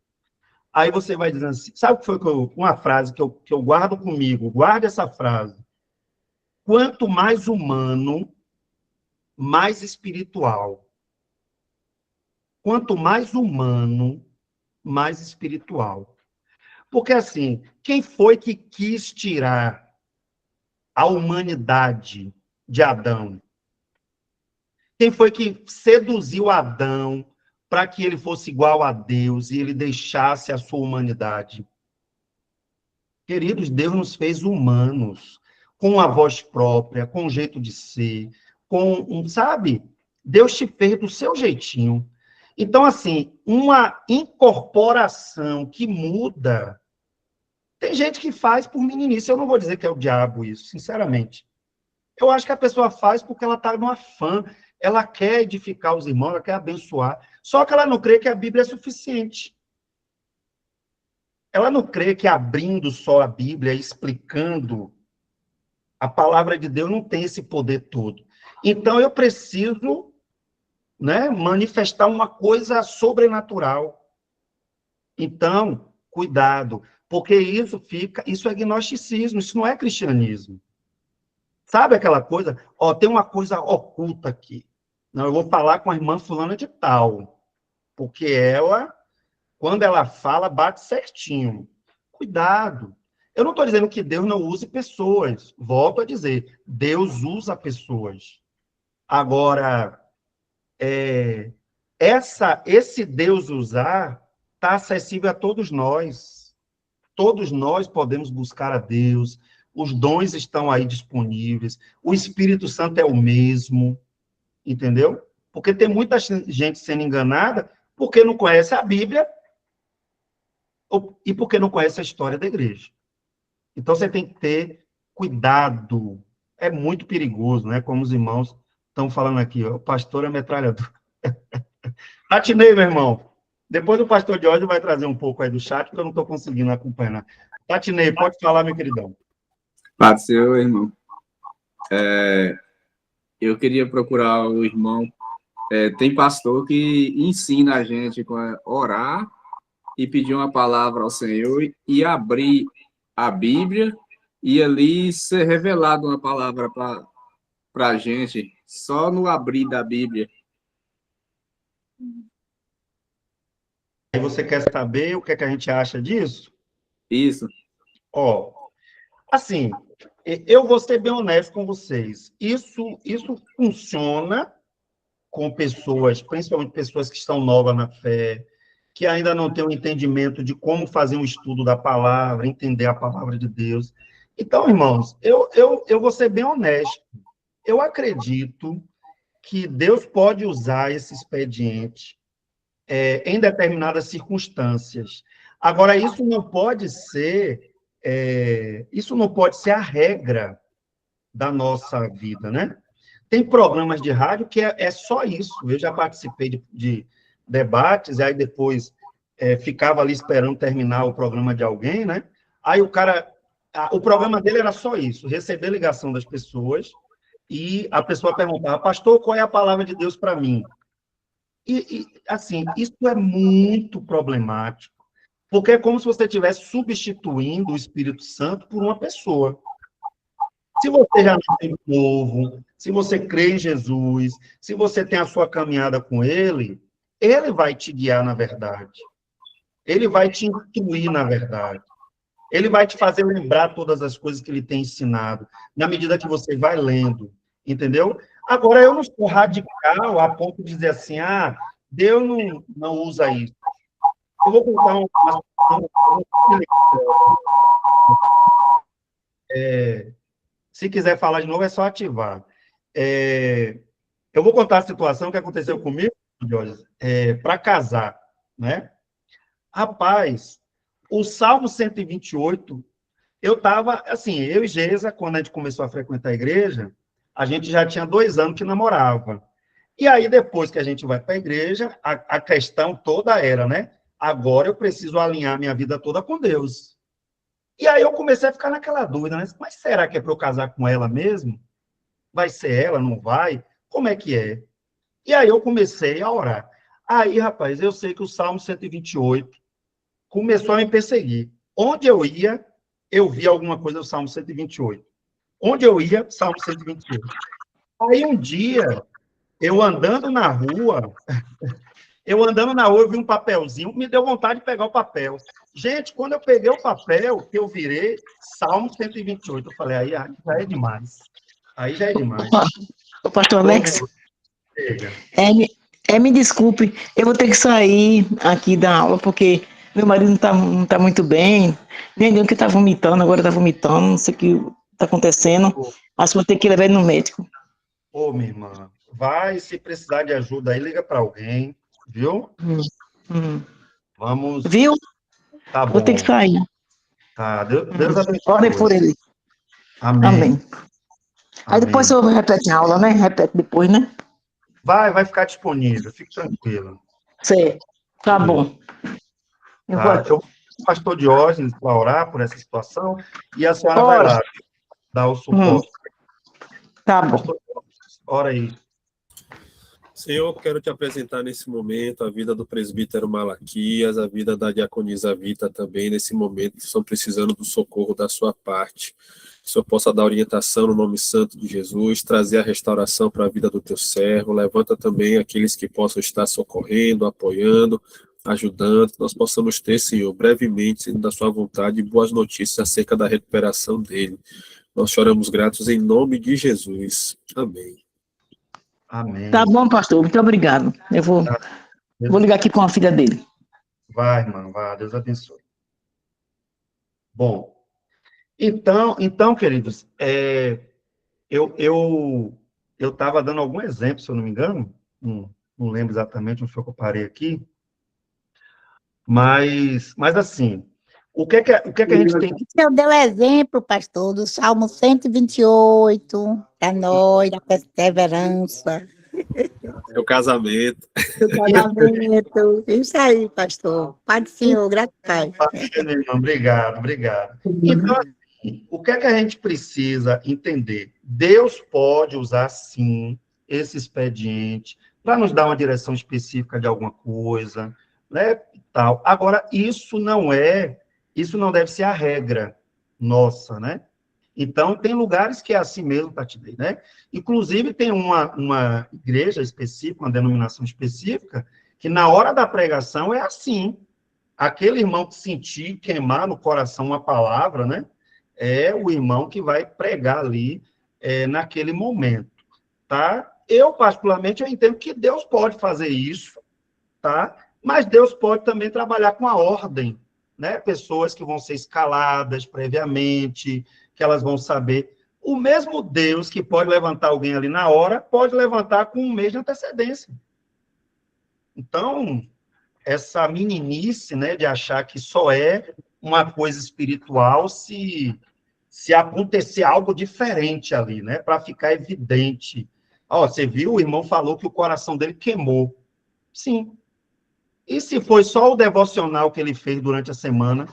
Speaker 1: aí você vai dizendo assim, sabe o que foi uma frase que eu guardo comigo, guarde essa frase. Quanto mais humano, mais espiritual. Quanto mais humano, mais espiritual. Porque, assim, quem foi que quis tirar a humanidade de Adão? Quem foi que seduziu Adão para que ele fosse igual a Deus e ele deixasse a sua humanidade? Queridos, Deus nos fez humanos, com uma voz própria, com um jeito de ser, sabe? Deus te fez do seu jeitinho. Então, assim, uma incorporação que muda. Tem gente que faz por meninice. Eu não vou dizer que é o diabo isso, sinceramente. Eu acho que a pessoa faz porque ela está no afã, ela quer edificar os irmãos, ela quer abençoar. Só que ela não crê que a Bíblia é suficiente. Ela não crê que abrindo só a Bíblia, explicando, a palavra de Deus não tem esse poder todo. Então, eu preciso, né, manifestar uma coisa sobrenatural. Então, cuidado, porque isso é gnosticismo, isso não é cristianismo. Sabe aquela coisa? Ó, tem uma coisa oculta aqui. Não, eu vou falar com a irmã fulana de tal, porque ela, quando ela fala, bate certinho. Cuidado. Eu não estou dizendo que Deus não use pessoas. Volto a dizer, Deus usa pessoas. Agora, esse Deus usar está acessível a todos nós. Todos nós podemos buscar a Deus. Os dons estão aí disponíveis. O Espírito Santo é o mesmo. Entendeu? Porque tem muita gente sendo enganada porque não conhece a Bíblia e porque não conhece a história da igreja. Então, você tem que ter cuidado. É muito perigoso, né? Como os irmãos estão falando aqui, ó, o pastor é metralhador. Tatinei, meu irmão. Depois o pastor Jorge vai trazer um pouco aí do chat, porque eu não estou conseguindo acompanhar. Tatinei, pode falar, meu queridão.
Speaker 4: Pode ser, irmão. Eu queria procurar o irmão. Tem pastor que ensina a gente a orar e pedir uma palavra ao Senhor e abrir a Bíblia e ali ser revelado uma palavra para a gente, só no abrir da Bíblia.
Speaker 1: Aí você quer saber o que é que a gente acha disso?
Speaker 4: Isso.
Speaker 1: Ó, assim, eu vou ser bem honesto com vocês. Isso funciona com pessoas, principalmente pessoas que estão novas na fé, que ainda não têm um entendimento de como fazer um estudo da palavra, entender a palavra de Deus. Então, irmãos, eu vou ser bem honesto. Eu acredito que Deus pode usar esse expediente em determinadas circunstâncias. Agora, isso não pode ser a regra da nossa vida, né? Tem programas de rádio que é só isso. Eu já participei de debates, e aí depois ficava ali esperando terminar o programa de alguém, né? Aí o programa dele era só isso, receber ligação das pessoas, e a pessoa perguntava, pastor, qual é a palavra de Deus para mim? Assim, isso é muito problemático, porque é como se você estivesse substituindo o Espírito Santo por uma pessoa. Se você já nasceu de novo, se você crê em Jesus, se você tem a sua caminhada com Ele, Ele vai te guiar na verdade. Ele vai te instruir na verdade. Ele vai te fazer lembrar todas as coisas que Ele tem ensinado, na medida que você vai lendo, entendeu? Agora, eu não sou radical a ponto de dizer assim, Deus não usa isso. Eu vou contar uma se quiser falar de novo, é só ativar. Eu vou contar a situação que aconteceu comigo, Jorge, para casar, né? Rapaz, o Salmo 128, eu estava, assim, eu e Geisa, quando a gente começou a frequentar a igreja, a gente já tinha 2 anos que namorava. E aí, depois que a gente vai para a igreja, a questão toda era, né? Agora eu preciso alinhar minha vida toda com Deus. E aí eu comecei a ficar naquela dúvida, né? Mas será que é para eu casar com ela mesmo? Vai ser ela, não vai? Como é que é? E aí eu comecei a orar. Aí, rapaz, eu sei que o Salmo 128 começou a me perseguir. Onde eu ia, eu via alguma coisa do Salmo 128. Onde eu ia, Salmo 128. Aí um dia, eu andando na rua, eu vi um papelzinho, me deu vontade de pegar o papel. Gente, quando eu peguei o papel, que eu virei Salmo 128, eu falei, aí já é demais. Aí já é demais.
Speaker 3: O pastor Alex,
Speaker 1: Chega.
Speaker 3: me desculpe, eu vou ter que sair aqui da aula, porque meu marido não tá muito bem, entendeu que está vomitando, agora está vomitando, não sei o que está acontecendo, acho que vou ter que levar ele no médico.
Speaker 1: Ô, minha irmã, vai, se precisar de ajuda aí, liga para alguém, viu? Vamos.
Speaker 3: Viu?
Speaker 1: Tá
Speaker 3: Vou ter
Speaker 1: bom.
Speaker 3: que sair.
Speaker 1: Tá, Deus abençoe.
Speaker 3: Orem por ele.
Speaker 1: Amém.
Speaker 3: Amém. Aí depois
Speaker 1: Amém.
Speaker 3: eu repete a aula, né? Repete depois, né?
Speaker 1: Vai ficar disponível, fique tranquilo.
Speaker 3: Certo. Tá bom. Eu vou
Speaker 1: Tá?
Speaker 3: aqui.
Speaker 1: Eu vou o pastor Diógenes para orar por essa situação, e a senhora vai
Speaker 3: Ora.
Speaker 1: lá dar o suporte.
Speaker 3: Tá bom.
Speaker 1: Pastor Diógenes, ora aí.
Speaker 2: Senhor, quero te apresentar nesse momento a vida do presbítero Malaquias, a vida da diaconisa Vita também, nesse momento, que estão precisando do socorro da sua parte. Que o Senhor possa dar orientação no nome santo de Jesus, trazer a restauração para a vida do teu servo. Levanta também aqueles que possam estar socorrendo, apoiando, ajudando. Que nós possamos ter, Senhor, brevemente, sendo da sua vontade, boas notícias acerca da recuperação dele. Nós choramos gratos em nome de Jesus. Amém.
Speaker 1: Amém.
Speaker 3: Tá bom, pastor. Muito obrigado. Eu vou ligar aqui com a filha dele.
Speaker 1: Vai, irmão, vai. Deus abençoe. Bom, então, queridos, eu estava dando algum exemplo, se eu não me engano, não lembro exatamente onde foi que eu parei aqui, mas assim, o que é que a gente tem que...
Speaker 5: Eu dei o exemplo, pastor, do Salmo 128, da nós, da perseverança,
Speaker 2: É o casamento.
Speaker 5: do casamento. Isso aí, pastor. Pai do Senhor, graças a Deus.
Speaker 1: Irmão, obrigado. Então, assim, o que é que a gente precisa entender? Deus pode usar, sim, esse expediente para nos dar uma direção específica de alguma coisa, né, e tal. Agora, isso não deve ser a regra nossa, né? Então, tem lugares que é assim mesmo, Tatidei, né? Inclusive, tem uma igreja específica, uma denominação específica, que na hora da pregação é assim. Aquele irmão que sentir queimar no coração uma palavra, né? É o irmão que vai pregar ali naquele momento, tá? Eu, particularmente, eu entendo que Deus pode fazer isso, tá? Mas Deus pode também trabalhar com a ordem, né? Pessoas que vão ser escaladas previamente, que elas vão saber. O mesmo Deus que pode levantar alguém ali na hora, pode levantar com um mês de antecedência. Então, essa meninice, né, de achar que só é uma coisa espiritual se acontecer algo diferente ali, né, para ficar evidente. Ó, você viu, o irmão falou que o coração dele queimou. Sim. E se foi só o devocional que ele fez durante a semana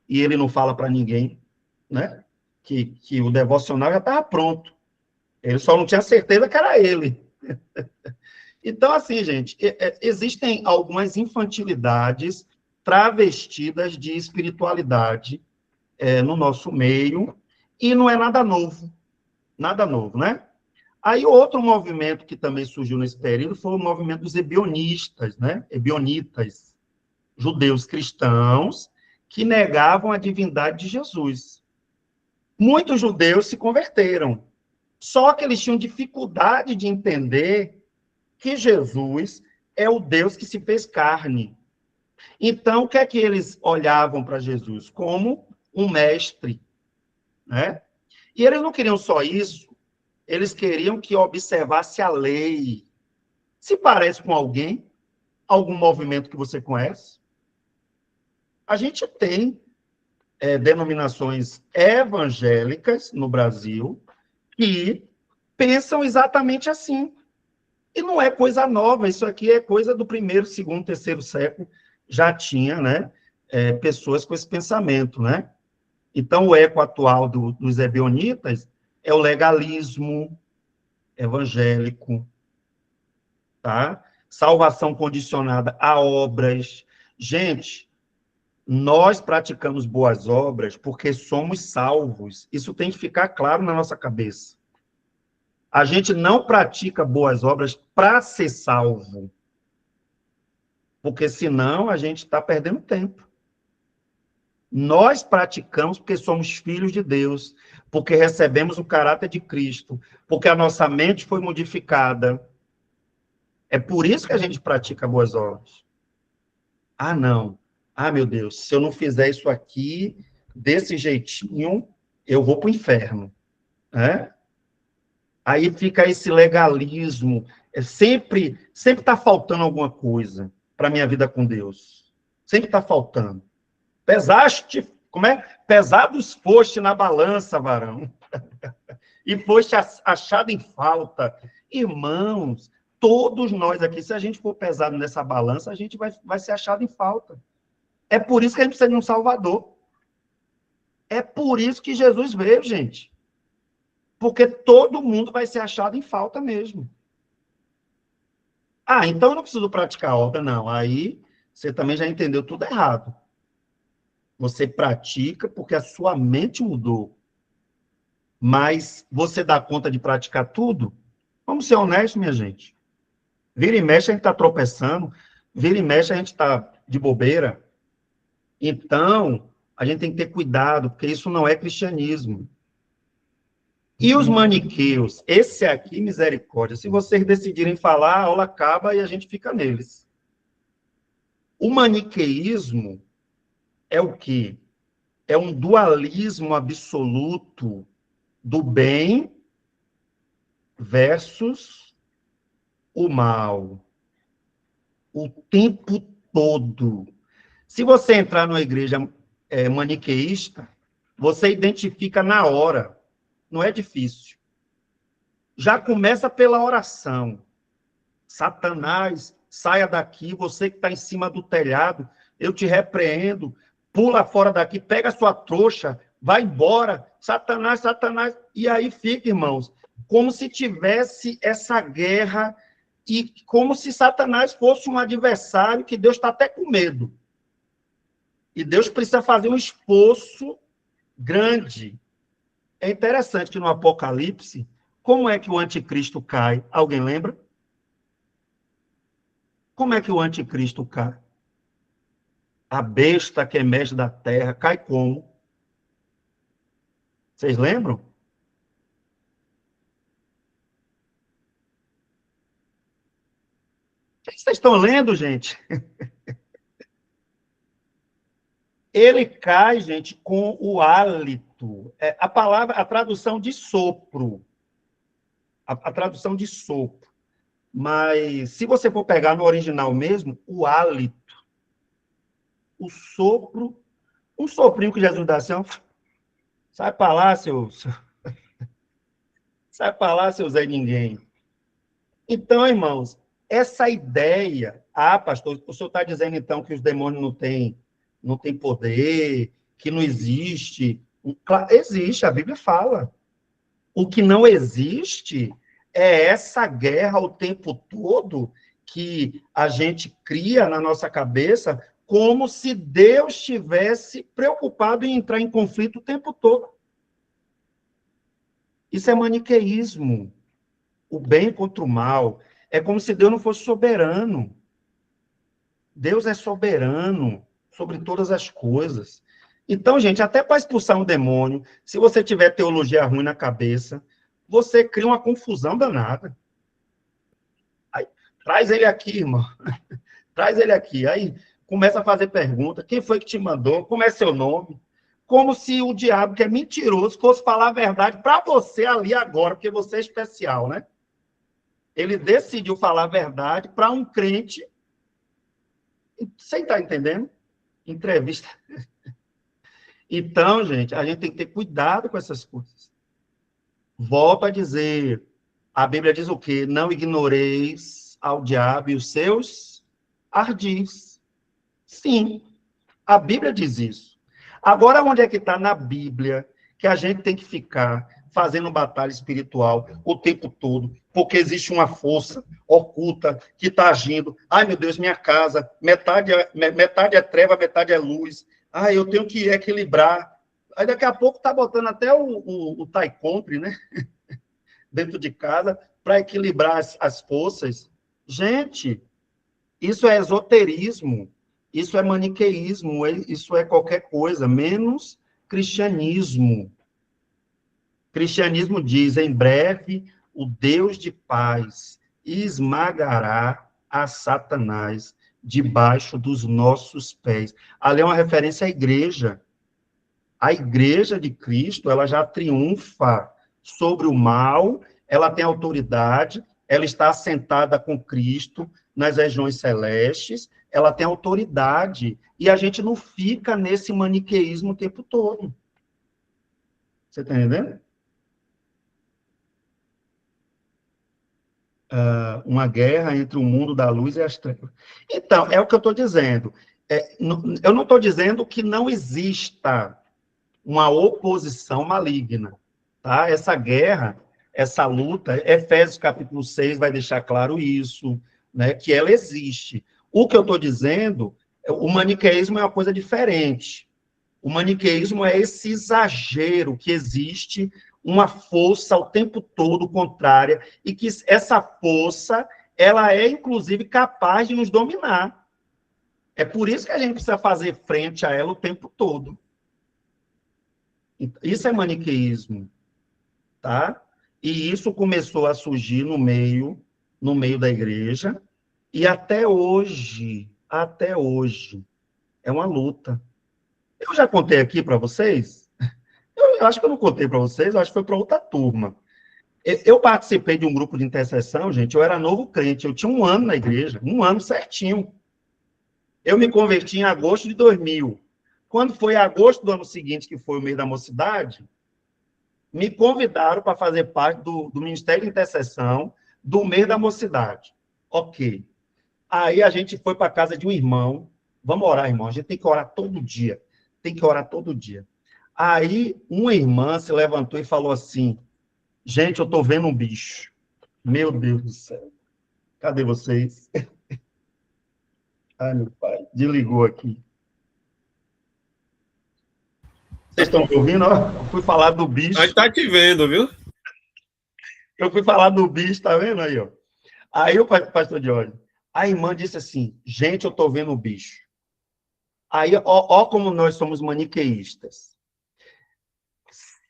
Speaker 1: e ele não fala para ninguém, né, que o devocional já estava pronto. Ele só não tinha certeza que era ele. Então, assim, gente, existem algumas infantilidades travestidas de espiritualidade no nosso meio, e não é nada novo, né? Aí, outro movimento que também surgiu nesse período foi o movimento dos ebionistas, né? Ebionitas, judeus cristãos que negavam a divindade de Jesus. Muitos judeus se converteram, só que eles tinham dificuldade de entender que Jesus é o Deus que se fez carne. Então, o que é que eles olhavam para Jesus? Como um mestre, né? E eles não queriam só isso, eles queriam que observasse a lei. Se parece com alguém, algum movimento que você conhece? A gente tem denominações evangélicas no Brasil que pensam exatamente assim. E não é coisa nova, isso aqui é coisa do primeiro, segundo, terceiro século, já tinha, né, pessoas com esse pensamento, né? Então, o eco atual dos ebionitas é o legalismo evangélico, tá? Salvação condicionada a obras. Gente, nós praticamos boas obras porque somos salvos. Isso tem que ficar claro na nossa cabeça. A gente não pratica boas obras para ser salvo, porque senão a gente está perdendo tempo. Nós praticamos porque somos filhos de Deus, porque recebemos o caráter de Cristo, porque a nossa mente foi modificada. É por isso que a gente pratica boas obras. Ah, não. Ah, meu Deus, se eu não fizer isso aqui, desse jeitinho, eu vou para o inferno. Né? Aí fica esse legalismo. Sempre está faltando alguma coisa para a minha vida com Deus. Sempre está faltando. Pesados foste na balança, varão, e foste achado em falta. Irmãos, todos nós aqui, se a gente for pesado nessa balança, a gente vai ser achado em falta. É por isso que a gente precisa de um Salvador. É por isso que Jesus veio, gente. Porque todo mundo vai ser achado em falta mesmo. Ah, então eu não preciso praticar a obra, não. Aí você também já entendeu tudo errado. Você pratica porque a sua mente mudou. Mas você dá conta de praticar tudo? Vamos ser honestos, minha gente. Vira e mexe, a gente está tropeçando. Vira e mexe, a gente está de bobeira. Então, a gente tem que ter cuidado, porque isso não é cristianismo. E os maniqueus? Esse aqui, misericórdia. Se vocês decidirem falar, a aula acaba e a gente fica neles. O maniqueísmo é o quê? É um dualismo absoluto do bem versus o mal. O tempo todo. Se você entrar numa igreja maniqueísta, você identifica na hora. Não é difícil. Já começa pela oração. Satanás, saia daqui, você que está em cima do telhado, eu te repreendo, pula fora daqui, pega a sua trouxa, vai embora, Satanás, e aí fica, irmãos, como se tivesse essa guerra e como se Satanás fosse um adversário que Deus está até com medo. E Deus precisa fazer um esforço grande. É interessante que no Apocalipse, como é que o anticristo cai? Alguém lembra? Como é que o anticristo cai? A besta que emerge da terra cai como? Vocês lembram? Vocês estão lendo, gente? Ele cai, gente, com o hálito. A palavra, a tradução de sopro. A tradução de sopro. Mas, se você for pegar no original mesmo, o hálito, o sopro, um soprinho que Jesus dá assim, ó, sai para lá, sai para lá, seu Zé Ninguém. Então, irmãos, essa ideia, pastor, o senhor está dizendo, então, que os demônios não têm poder, que não existe. Existe, a Bíblia fala. O que não existe é essa guerra o tempo todo que a gente cria na nossa cabeça como se Deus estivesse preocupado em entrar em conflito o tempo todo. Isso é maniqueísmo. O bem contra o mal. É como se Deus não fosse soberano. Deus é soberano sobre todas as coisas. Então, gente, até para expulsar um demônio, se você tiver teologia ruim na cabeça, você cria uma confusão danada. Aí, traz ele aqui, irmão. Traz ele aqui. Aí começa a fazer pergunta. Quem foi que te mandou? Como é seu nome? Como se o diabo, que é mentiroso, fosse falar a verdade para você ali agora, porque você é especial, né? Ele decidiu falar a verdade para um crente. Você está entendendo? Entrevista. Então, gente, a gente tem que ter cuidado com essas coisas. Volto a dizer, a Bíblia diz o quê? Não ignoreis ao diabo e os seus ardis. Sim, a Bíblia diz isso. Agora, onde é que está na Bíblia que a gente tem que ficar fazendo batalha espiritual o tempo todo, porque existe uma força oculta que está agindo. Ai, meu Deus, minha casa, metade é treva, metade é luz. Ai, eu tenho que equilibrar. Aí, daqui a pouco, está botando até o Taicompre, né? Dentro de casa, para equilibrar as forças. Gente, isso é esoterismo, isso é maniqueísmo, isso é qualquer coisa, menos cristianismo. Cristianismo diz, em breve, o Deus de paz esmagará a Satanás debaixo dos nossos pés. Ali é uma referência à igreja. A igreja de Cristo, ela já triunfa sobre o mal, ela tem autoridade, ela está assentada com Cristo nas regiões celestes, ela tem autoridade, e a gente não fica nesse maniqueísmo o tempo todo. Você está entendendo? Uma guerra entre o mundo da luz e as trevas. Então, é o que eu estou dizendo. Eu não estou dizendo que não exista uma oposição maligna. Tá? Essa guerra, essa luta, Efésios capítulo 6 vai deixar claro isso, né, que ela existe. O que eu estou dizendo, o maniqueísmo é uma coisa diferente. O maniqueísmo é esse exagero que existe uma força o tempo todo contrária, e que essa força, ela é, inclusive, capaz de nos dominar. É por isso que a gente precisa fazer frente a ela o tempo todo. Isso é maniqueísmo, tá? E isso começou a surgir no meio da igreja, e até hoje, é uma luta. Eu já contei aqui para vocês, eu acho que eu não contei para vocês, eu acho que foi para outra turma. Eu participei de um grupo de intercessão, gente, eu era novo crente, eu tinha 1 ano na igreja, 1 ano certinho. Eu me converti em agosto de 2000. Quando foi agosto do ano seguinte, que foi o mês da mocidade, me convidaram para fazer parte do Ministério de Intercessão do mês da mocidade. Ok. Aí a gente foi para a casa de um irmão, vamos orar, irmão, a gente tem que orar todo dia, Aí, uma irmã se levantou e falou assim, gente, eu estou vendo um bicho. Meu Deus do céu. Cadê vocês? Ai, meu pai, desligou aqui. Vocês estão me ouvindo? Eu fui falar do bicho.
Speaker 2: A gente tá te vendo, viu?
Speaker 1: Eu fui falar do bicho, tá vendo aí, ó? Aí o pastor Jorge, a irmã disse assim, gente, eu tô vendo o bicho. Aí, ó como nós somos maniqueístas.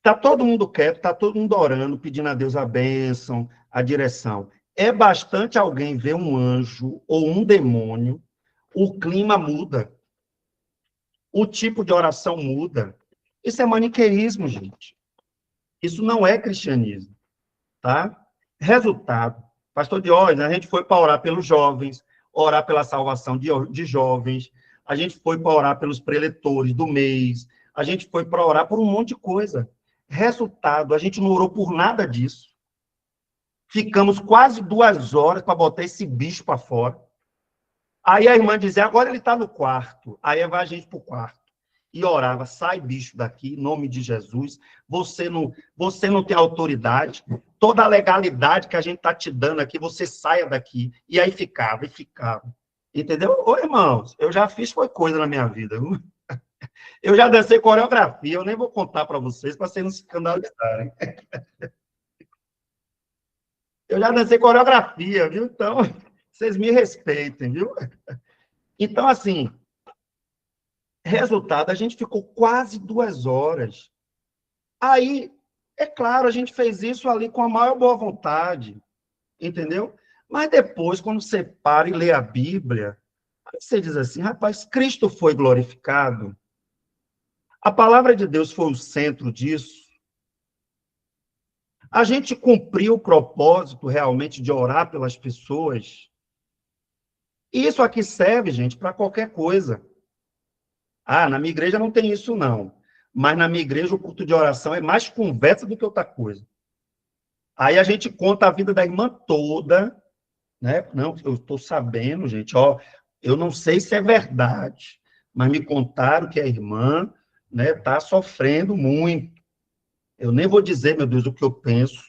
Speaker 1: Tá todo mundo quieto, tá todo mundo orando, pedindo a Deus a bênção, a direção. É bastante alguém ver um anjo ou um demônio, o clima muda. O tipo de oração muda. Isso é maniqueísmo, gente. Isso não é cristianismo, tá? Resultado. Pastor Diógenes, a gente foi para orar pelos jovens, orar pela salvação de jovens, a gente foi para orar pelos preletores do mês, a gente foi para orar por um monte de coisa. Resultado, a gente não orou por nada disso. Ficamos quase 2 horas para botar esse bicho para fora. Aí a irmã dizia, agora ele está no quarto. Aí vai a gente para o quarto. E orava, sai bicho daqui, em nome de Jesus. Você não tem autoridade. Toda a legalidade que a gente está te dando aqui, você saia daqui. E aí ficava, e ficava. Entendeu? Ô, irmãos, eu já fiz foi coisa na minha vida. Viu? Eu já dancei coreografia, eu nem vou contar para vocês, para vocês não se escandalizarem. Eu já dancei coreografia, viu? Então, vocês me respeitem, viu? Então, assim, resultado, a gente ficou quase 2 horas. Aí, é claro, a gente fez isso ali com a maior boa vontade, entendeu? Mas depois, quando você para e lê a Bíblia, você diz assim, rapaz, Cristo foi glorificado? A palavra de Deus foi o centro disso? A gente cumpriu o propósito realmente de orar pelas pessoas? Isso aqui serve, gente, para qualquer coisa. Ah, na minha igreja não tem isso, não. Mas na minha igreja o culto de oração é mais conversa do que outra coisa. Aí a gente conta a vida da irmã toda, né? Não, eu estou sabendo, gente, ó, eu não sei se é verdade, mas me contaram que a irmã, né, está sofrendo muito. Eu nem vou dizer, meu Deus, o que eu penso,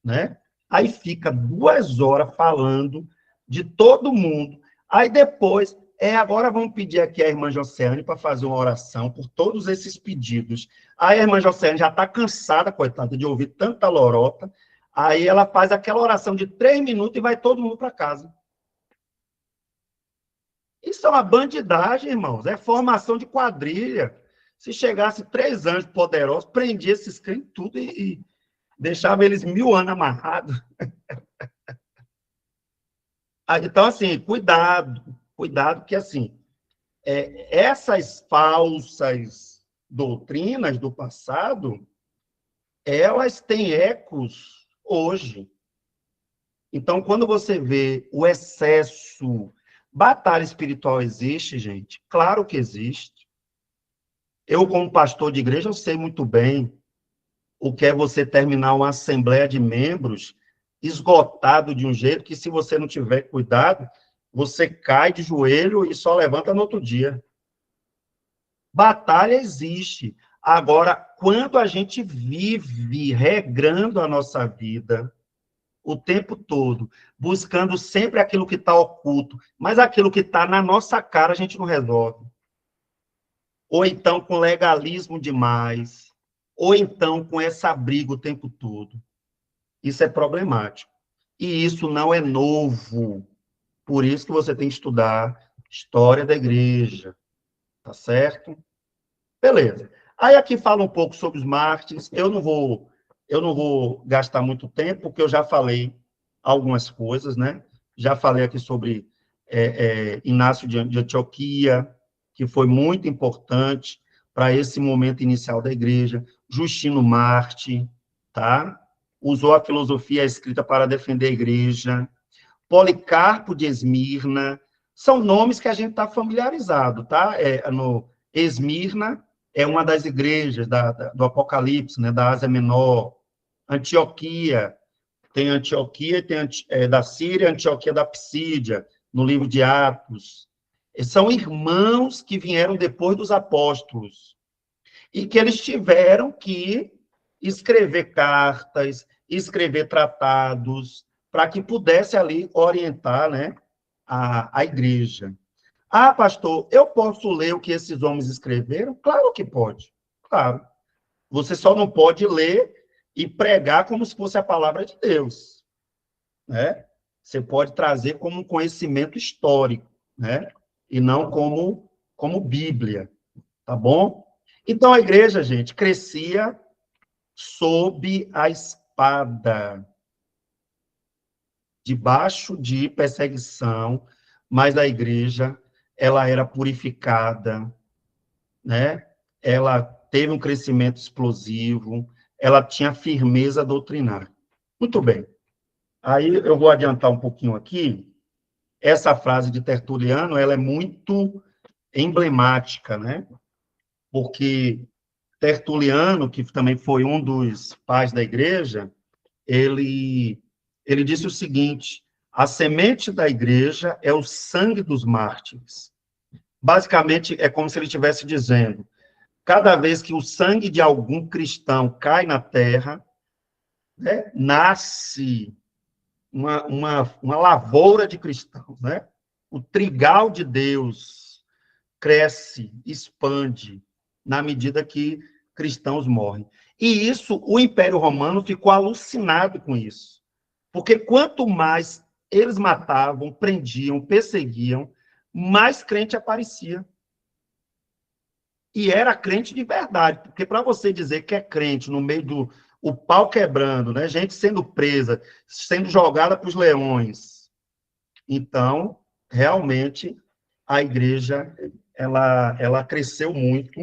Speaker 1: né? Aí fica 2 horas falando de todo mundo. Aí depois, agora vamos pedir aqui a irmã Josiane para fazer uma oração por todos esses pedidos. Aí a irmã Josiane já está cansada, coitada, de ouvir tanta lorota. Aí ela faz aquela oração de 3 minutos e vai todo mundo para casa. Isso é uma bandidagem, irmãos. É formação de quadrilha. Se chegasse 3 anjos poderosos, prendia esses crentes tudo e deixava eles 1000 anos amarrados. Então, assim, cuidado, que, assim, essas falsas doutrinas do passado, elas têm ecos hoje. Então, quando você vê o excesso, batalha espiritual existe, gente? Claro que existe. Eu, como pastor de igreja, eu sei muito bem o que é você terminar uma assembleia de membros esgotado de um jeito que, se você não tiver cuidado, você cai de joelho e só levanta no outro dia. Batalha existe. Agora, quando a gente vive regrando a nossa vida o tempo todo, buscando sempre aquilo que está oculto, mas aquilo que está na nossa cara a gente não resolve. Ou então com legalismo demais, ou então com essa briga o tempo todo. Isso é problemático. E isso não é novo. Por isso que você tem que estudar história da igreja. Tá certo? Beleza. Aí aqui fala um pouco sobre os mártires. Eu não vou gastar muito tempo, porque eu já falei algumas coisas, né? Já falei aqui sobre Inácio de Antioquia, que foi muito importante para esse momento inicial da igreja. Justino Marte, tá? Usou a filosofia escrita para defender a igreja. Policarpo de Esmirna, são nomes que a gente está familiarizado, tá? Esmirna é uma das igrejas do Apocalipse, né, da Ásia Menor. Antioquia, tem Antioquia, tem da Síria, Antioquia da Psídia, no livro de Atos. São irmãos que vieram depois dos apóstolos, e que eles tiveram que escrever cartas, escrever tratados, para que pudesse ali orientar, né, a igreja. Ah, pastor, eu posso ler o que esses homens escreveram? Claro que pode, claro. Você só não pode ler e pregar como se fosse a palavra de Deus, né? Você pode trazer como um conhecimento histórico, né? E não como Bíblia, tá bom? Então, a igreja, gente, crescia sob a espada, debaixo de perseguição, mas a igreja, ela era purificada, né? Ela teve um crescimento explosivo, ela tinha firmeza doutrinária. Muito bem. Aí eu vou adiantar um pouquinho aqui. Essa frase de Tertuliano, ela é muito emblemática, né? Porque Tertuliano, que também foi um dos pais da igreja, ele disse o seguinte: a semente da igreja é o sangue dos mártires. Basicamente, é como se ele estivesse dizendo: cada vez que o sangue de algum cristão cai na terra, né, nasce uma lavoura de cristãos, né? O trigal de Deus cresce, expande, na medida que cristãos morrem. E isso, o Império Romano ficou alucinado com isso. Porque quanto mais eles matavam, prendiam, perseguiam, mais crente aparecia. E era crente de verdade, porque para você dizer que é crente no meio do o pau quebrando, né? Gente sendo presa, sendo jogada para os leões. Então, realmente, a igreja ela cresceu muito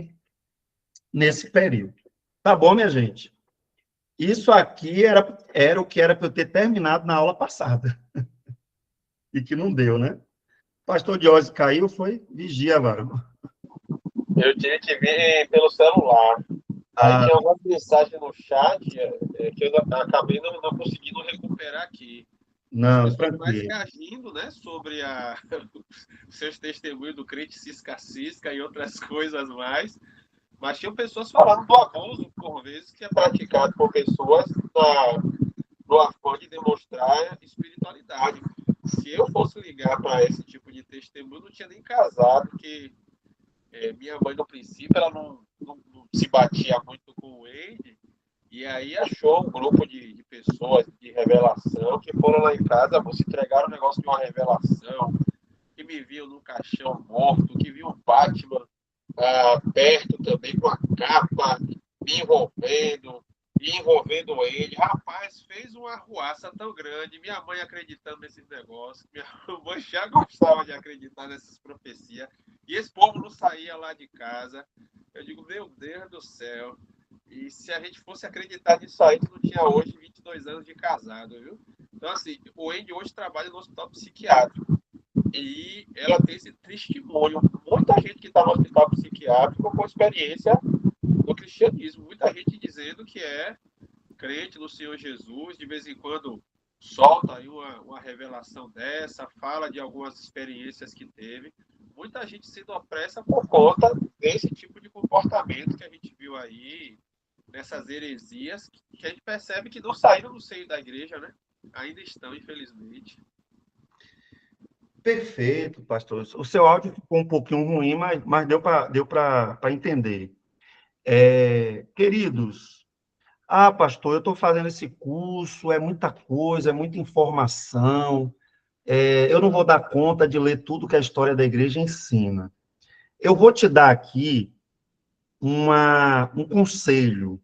Speaker 1: nesse período. Tá bom, minha gente? Isso aqui era o que era para eu ter terminado na aula passada. E que não deu, né? O pastor Diógenes caiu, foi vigia, varão.
Speaker 2: Eu tive que ver pelo celular. Aí tinha algumas mensagens no chat que eu acabei não conseguindo recuperar aqui.
Speaker 1: Não,
Speaker 2: As pessoas mais
Speaker 1: tranquilo.
Speaker 2: reagindo, né, sobre os seus testemunhos do crente cisca-cisca e outras coisas mais. Mas tinham pessoas falando do abuso, por vezes, que é praticado por pessoas no afã de demonstrar espiritualidade. Se eu fosse ligar para esse tipo de testemunho, não tinha nem casado, porque minha mãe, no princípio, ela não se batia muito com o Wade, e aí achou um grupo de pessoas de revelação que foram lá em casa, se entregaram um negócio de uma revelação, que me viam num caixão morto, que viu o Batman perto também com a capa, me envolvendo ele. Rapaz, fez uma arruaça tão grande, minha mãe acreditando nesses negócios, minha mãe já gostava de acreditar nessas profecias, e esse povo não saía lá de casa. Eu digo, meu Deus do céu, e se a gente fosse acreditar nisso aí, tu não tinha hoje 22 anos de casado, viu? Então, assim, o Andy hoje trabalha no hospital psiquiátrico. E ela tem esse testemunho. Muita gente que está no hospital psiquiátrico com experiência no cristianismo. Muita gente dizendo que é crente no Senhor Jesus. De vez em quando solta aí uma revelação dessa, fala de algumas experiências que teve. Muita gente sendo opressa por conta desse tipo de comportamento que a gente viu aí, nessas heresias, que a gente percebe que não saíram do seio da igreja, né? Ainda estão, infelizmente.
Speaker 1: Perfeito, pastor. O seu áudio ficou um pouquinho ruim, mas deu para entender. Queridos, pastor, eu estou fazendo esse curso, é muita coisa, é muita informação, eu não vou dar conta de ler tudo que a história da igreja ensina. Eu vou te dar aqui um conselho.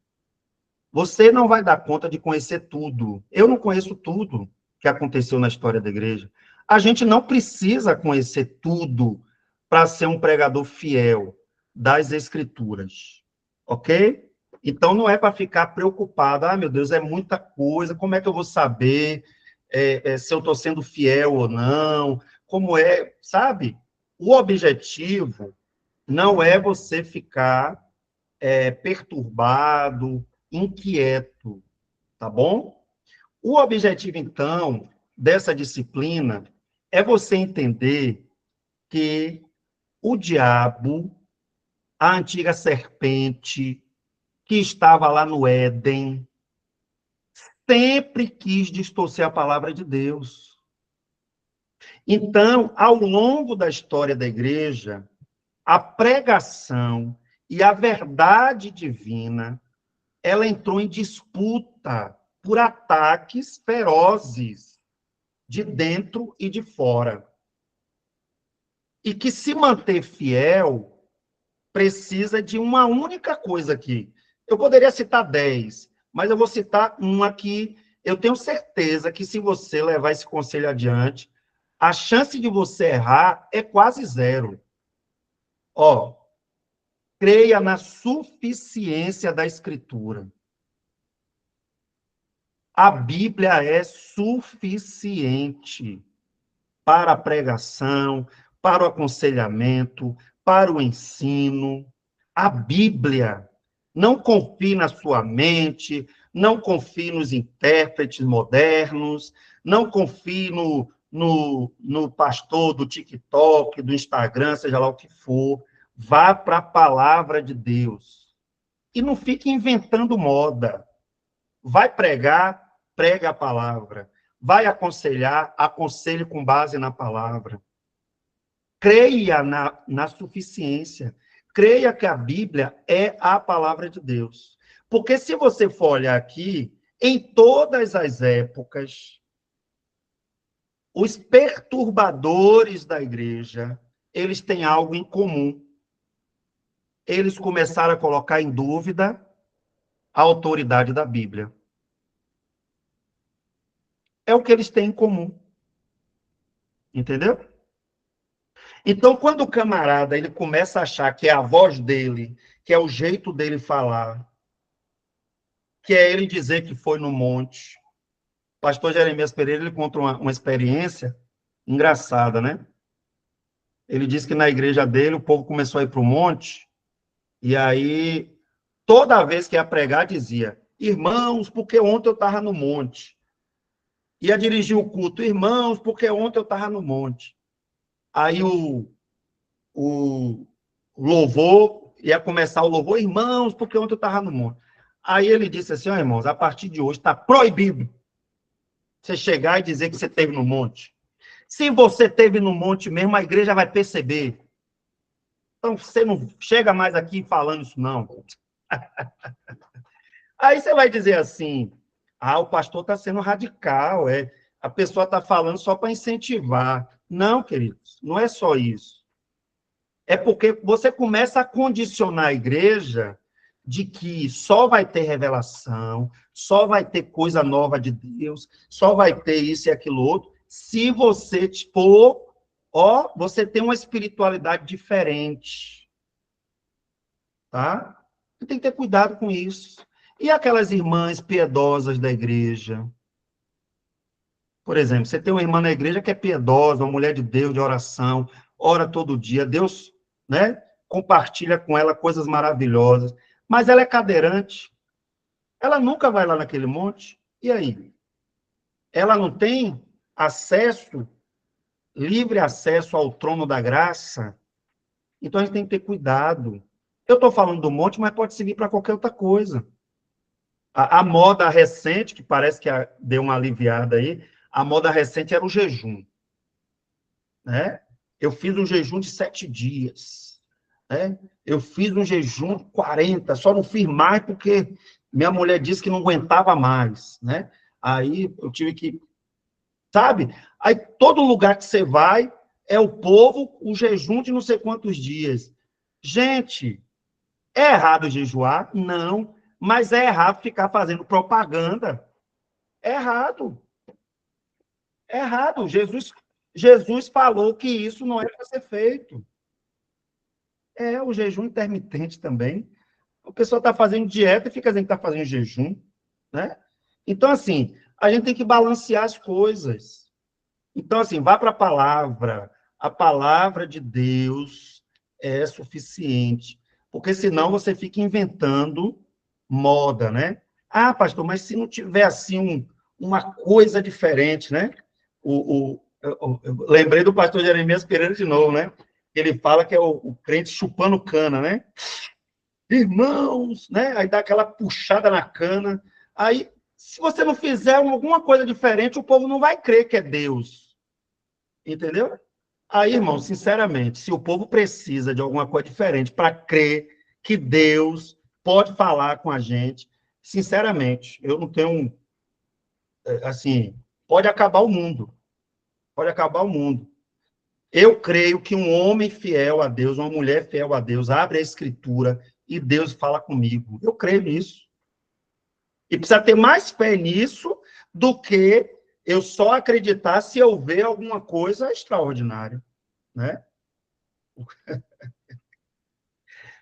Speaker 1: Você não vai dar conta de conhecer tudo. Eu não conheço tudo que aconteceu na história da igreja. A gente não precisa conhecer tudo para ser um pregador fiel das Escrituras, ok? Então, não é para ficar preocupado, meu Deus, é muita coisa, como é que eu vou saber se eu estou sendo fiel ou não? Como é, sabe? O objetivo não é você ficar perturbado, inquieto, tá bom? O objetivo, então, dessa disciplina é você entender que o diabo, a antiga serpente, que estava lá no Éden, sempre quis distorcer a palavra de Deus. Então, ao longo da história da igreja, a pregação e a verdade divina, ela entrou em disputa por ataques ferozes de dentro e de fora. E que se manter fiel precisa de uma única coisa aqui. Eu poderia citar 10, mas eu vou citar uma que eu tenho certeza que se você levar esse conselho adiante, a chance de você errar é quase zero. Ó, creia na suficiência da Escritura. A Bíblia é suficiente para a pregação, para o aconselhamento, para o ensino. A Bíblia. Não confie na sua mente, não confie nos intérpretes modernos, não confie no pastor do TikTok, do Instagram, seja lá o que for. Vá para a palavra de Deus. E não fique inventando moda. Vai pregar, prega a palavra. Vai aconselhar, aconselhe com base na palavra. Creia na suficiência. Creia que a Bíblia é a palavra de Deus. Porque se você for olhar aqui, em todas as épocas, os perturbadores da igreja, eles têm algo em comum. Eles começaram a colocar em dúvida a autoridade da Bíblia. É o que eles têm em comum. Entendeu? Então, quando o camarada ele começa a achar que é a voz dele, que é o jeito dele falar, que é ele dizer que foi no monte. O pastor Jeremias Pereira ele conta uma experiência engraçada, né? Ele disse que na igreja dele o povo começou a ir para o monte, e aí, toda vez que ia pregar, dizia: irmãos, porque ontem eu estava no monte. Ia dirigir o culto: irmãos, porque ontem eu estava no monte. Aí o louvor, ia começar o louvor: irmãos, porque ontem eu estava no monte. Aí ele disse assim: ó, irmãos, a partir de hoje está proibido você chegar e dizer que você esteve no monte. Se você esteve no monte mesmo, a igreja vai perceber. Então, você não chega mais aqui falando isso, não. Aí você vai dizer assim: ah, o pastor está sendo radical, a pessoa está falando só para incentivar. Não, queridos, não é só isso. É porque você começa a condicionar a igreja de que só vai ter revelação, só vai ter coisa nova de Deus, só vai ter isso e aquilo outro, se você for, você tem uma espiritualidade diferente. Tá? Você tem que ter cuidado com isso. E aquelas irmãs piedosas da igreja? Por exemplo, você tem uma irmã na igreja que é piedosa, uma mulher de Deus, de oração, ora todo dia, Deus, né, compartilha com ela coisas maravilhosas, mas ela é cadeirante, ela nunca vai lá naquele monte, e aí? Ela não tem acesso, livre acesso ao trono da graça? Então a gente tem que ter cuidado. Eu estou falando do monte, mas pode servir para qualquer outra coisa. A moda recente, que parece que deu uma aliviada aí, a moda recente era o jejum. Né? Eu fiz um jejum de 7 dias. Né? Eu fiz um jejum de 40, só não fiz mais porque minha mulher disse que não aguentava mais. Né? Aí eu tive que... Sabe? Aí todo lugar que você vai, é o povo, o jejum de não sei quantos dias. Gente, é errado jejuar? Não. Mas é errado ficar fazendo propaganda. É errado. É errado. Jesus falou que isso não é para ser feito. É o jejum intermitente também. A pessoa está fazendo dieta e fica dizendo que está fazendo jejum. Né? Então, assim, a gente tem que balancear as coisas. Então, assim, vá para a palavra. A palavra de Deus é suficiente. Porque senão você fica inventando moda, né? Ah, pastor, mas se não tiver assim uma coisa diferente, né? Eu lembrei do pastor Jeremias Pereira de novo, né? Ele fala que é o crente chupando cana, né? Irmãos, né? Aí dá aquela puxada na cana. Aí, Se você não fizer alguma coisa diferente, o povo não vai crer que é Deus. Entendeu? Aí, irmão, sinceramente, se o povo precisa de alguma coisa diferente para crer que Deus pode falar com a gente, sinceramente, eu não tenho, assim, pode acabar o mundo. Pode acabar o mundo. Eu creio que um homem fiel a Deus, uma mulher fiel a Deus, abre a Escritura e Deus fala comigo. Eu creio nisso. E precisa ter mais fé nisso do que eu só acreditar se eu ver alguma coisa extraordinária, né?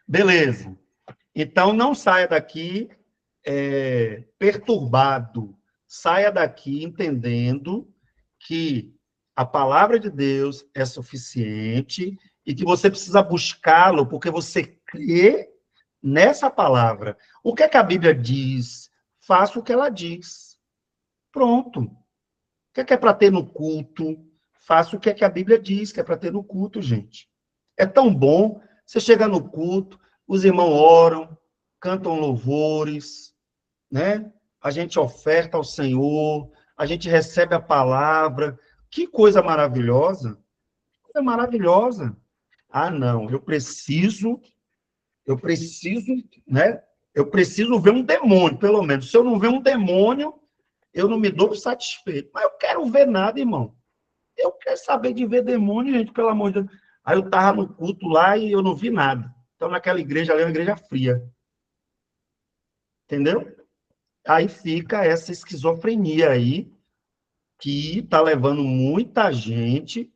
Speaker 1: Beleza. Então, não saia daqui perturbado. Saia daqui entendendo que a palavra de Deus é suficiente e que você precisa buscá-lo porque você crê nessa palavra. O que é que a Bíblia diz? Faça o que ela diz. Pronto. O que é para ter no culto? Faça o que é que a Bíblia diz que é para ter no culto, gente. É tão bom. Você chega no culto, os irmãos oram, cantam louvores, né? A gente oferta ao Senhor, a gente recebe a palavra. Que coisa maravilhosa. Coisa maravilhosa. Ah, não, né? Eu preciso ver um demônio, pelo menos. Se eu não ver um demônio, eu não me dou por satisfeito. Mas eu quero ver nada, irmão. Eu quero saber de ver demônio, gente, pelo amor de Deus. Aí eu estava no culto lá e eu não vi nada. Então, naquela igreja ali é uma igreja fria. Entendeu? Aí fica essa esquizofrenia aí, que está levando muita gente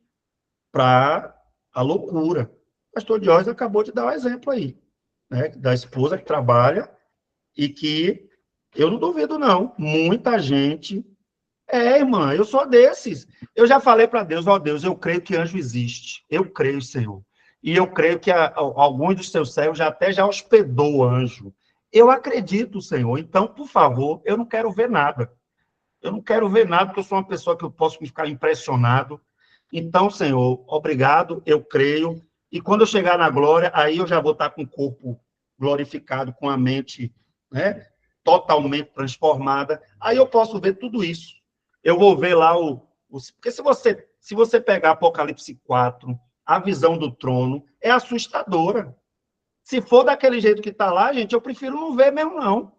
Speaker 1: para a loucura. O pastor Diógenes acabou de dar um exemplo aí, né? Da esposa que trabalha e que eu não duvido, não. Muita gente. Irmã, eu sou desses. Eu já falei para Deus, ó Deus, eu creio que anjo existe. Eu creio, Senhor. E eu creio que alguns dos seus servos já hospedou o anjo. Eu acredito, Senhor. Então, por favor, eu não quero ver nada. Eu não quero ver nada, porque eu sou uma pessoa que eu posso ficar impressionado. Então, Senhor, obrigado, eu creio. E quando eu chegar na glória, aí eu já vou estar com o corpo glorificado, com a mente, né, totalmente transformada. Aí eu posso ver tudo isso. Eu vou ver lá porque se você pegar Apocalipse 4, a visão do trono é assustadora. Se for daquele jeito que está lá, gente, eu prefiro não ver mesmo, não.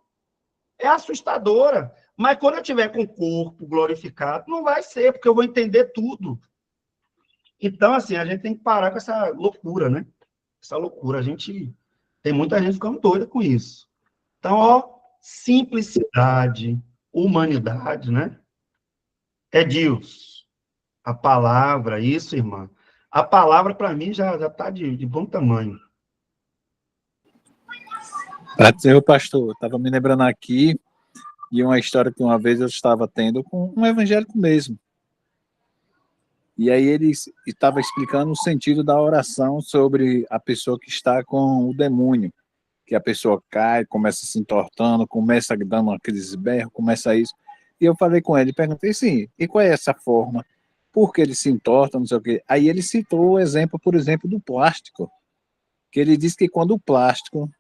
Speaker 1: É assustadora. Mas quando eu tiver com o corpo glorificado, não vai ser, porque eu vou entender tudo. Então, assim, a gente tem que parar com essa loucura, né? Essa loucura. Tem muita gente ficando doida com isso. Então, ó, simplicidade, humanidade, né? É Deus. A palavra, isso, irmã. A palavra, para mim, já está de bom tamanho.
Speaker 6: Senhor pastor, estava me lembrando aqui de uma história que uma vez eu estava tendo com um evangélico mesmo. E aí ele estava explicando o sentido da oração sobre a pessoa que está com o demônio, que a pessoa cai, começa se entortando, começa dando aqueles berros, começa isso. E eu falei com ele, perguntei sim, e qual é essa forma? Por que ele se entorta, não sei o quê. Aí ele citou o exemplo, por exemplo, do plástico, que ele diz que quando o plástico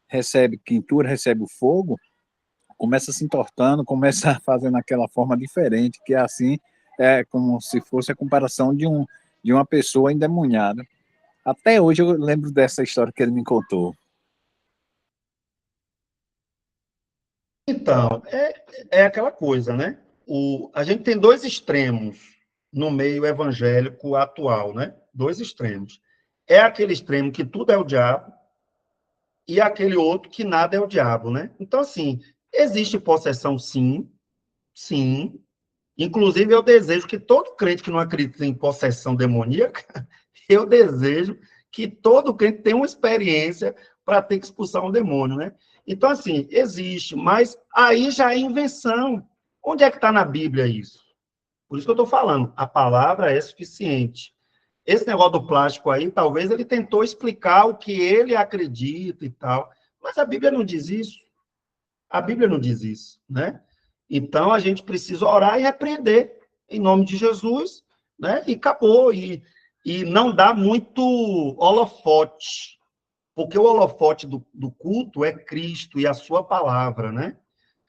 Speaker 6: recebe quentura, recebe o fogo, começa se entortando, começa fazendo aquela forma diferente, que é assim, é como se fosse a comparação de uma pessoa endemoniada. Até hoje eu lembro dessa história que ele me contou.
Speaker 1: Então, é aquela coisa, né? A gente tem dois extremos no meio evangélico atual, né? Dois extremos. É aquele extremo que tudo é o diabo e aquele outro que nada é o diabo, né? Então, assim, existe possessão, sim, sim. Inclusive, eu desejo que todo crente que não acredita em possessão demoníaca, eu desejo que todo crente tenha uma experiência para ter que expulsar um demônio, né? Então, assim, existe, mas aí já é invenção. Onde é que está na Bíblia isso? Por isso que eu estou falando, a palavra é suficiente. Esse negócio do plástico aí, talvez ele tentou explicar o que ele acredita e tal, mas a Bíblia não diz isso. A Bíblia não diz isso, né? Então, a gente precisa orar e repreender em nome de Jesus, né? E acabou. E não dá muito holofote, porque o holofote do culto é Cristo e a sua palavra, né?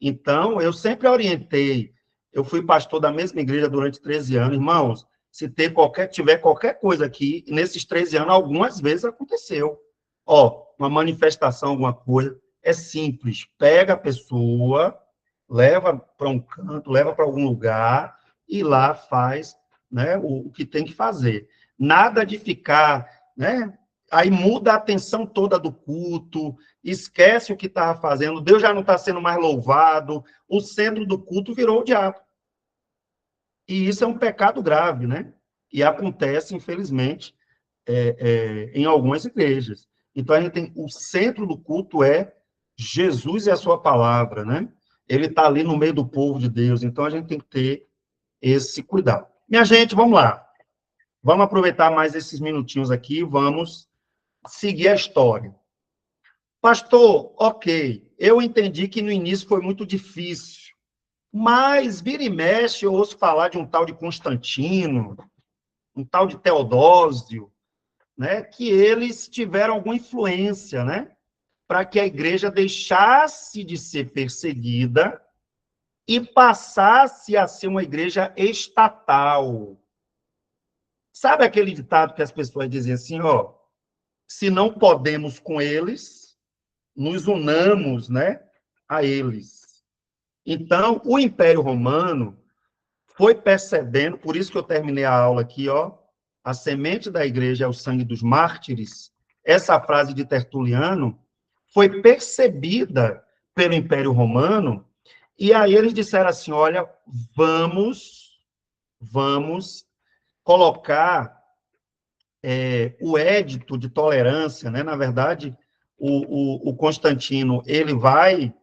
Speaker 1: Então, eu sempre orientei, eu fui pastor da mesma igreja durante 13 anos, irmãos, se tiver qualquer coisa aqui, nesses 13 anos, algumas vezes aconteceu. Ó, uma manifestação, alguma coisa, é simples, pega a pessoa, leva para um canto, leva para algum lugar, e lá faz, né, o que tem que fazer. Nada de ficar, né, aí muda a atenção toda do culto, esquece o que estava fazendo, Deus já não está sendo mais louvado, o centro do culto virou o diabo. E isso é um pecado grave, né? E acontece, infelizmente, em algumas igrejas. Então, a gente tem, o centro do culto é Jesus e a sua palavra, né? Ele está ali no meio do povo de Deus, então a gente tem que ter esse cuidado. Minha gente, vamos lá. Vamos aproveitar mais esses minutinhos aqui, vamos seguir a história. Pastor, ok, eu entendi que no início foi muito difícil, mas vira e mexe eu ouço falar de um tal de Constantino, um tal de Teodósio, né, que eles tiveram alguma influência, né, para que a igreja deixasse de ser perseguida e passasse a ser uma igreja estatal. Sabe aquele ditado que as pessoas dizem assim, ó, se não podemos com eles, nos unamos, né, a eles. Então, o Império Romano foi percebendo, por isso que eu terminei a aula aqui, ó, a semente da igreja é o sangue dos mártires, essa frase de Tertuliano foi percebida pelo Império Romano, e aí eles disseram assim, olha, vamos colocar o édito de tolerância, né? Na verdade, o Constantino, ele vai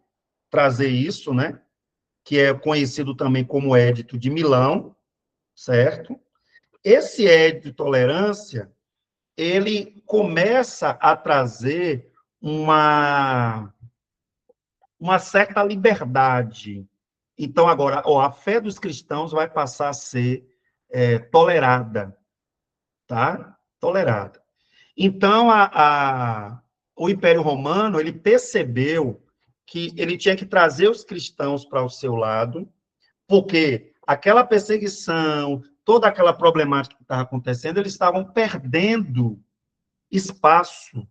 Speaker 1: trazer isso, né? Que é conhecido também como Édito de Milão, certo? Esse édito de tolerância, ele começa a trazer uma certa liberdade. Então, agora, ó, a fé dos cristãos vai passar a ser tolerada, tá? Tolerada. Então, o Império Romano, ele percebeu que ele tinha que trazer os cristãos para o seu lado, porque aquela perseguição, toda aquela problemática que estava acontecendo, eles estavam perdendo espaço.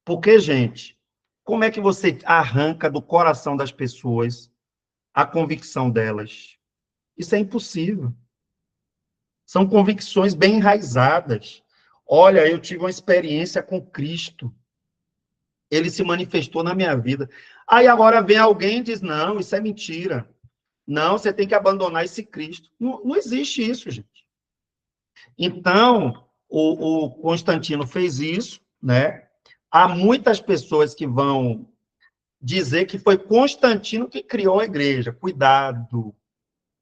Speaker 1: Porque, gente, como é que você arranca do coração das pessoas a convicção delas? Isso é impossível. São convicções bem enraizadas. Olha, eu tive uma experiência com Cristo. Ele se manifestou na minha vida. Aí agora vem alguém e diz, não, isso é mentira. Não, você tem que abandonar esse Cristo. Não, não existe isso, gente. Então, o Constantino fez isso, né? Há muitas pessoas que vão dizer que foi Constantino que criou a igreja. Cuidado.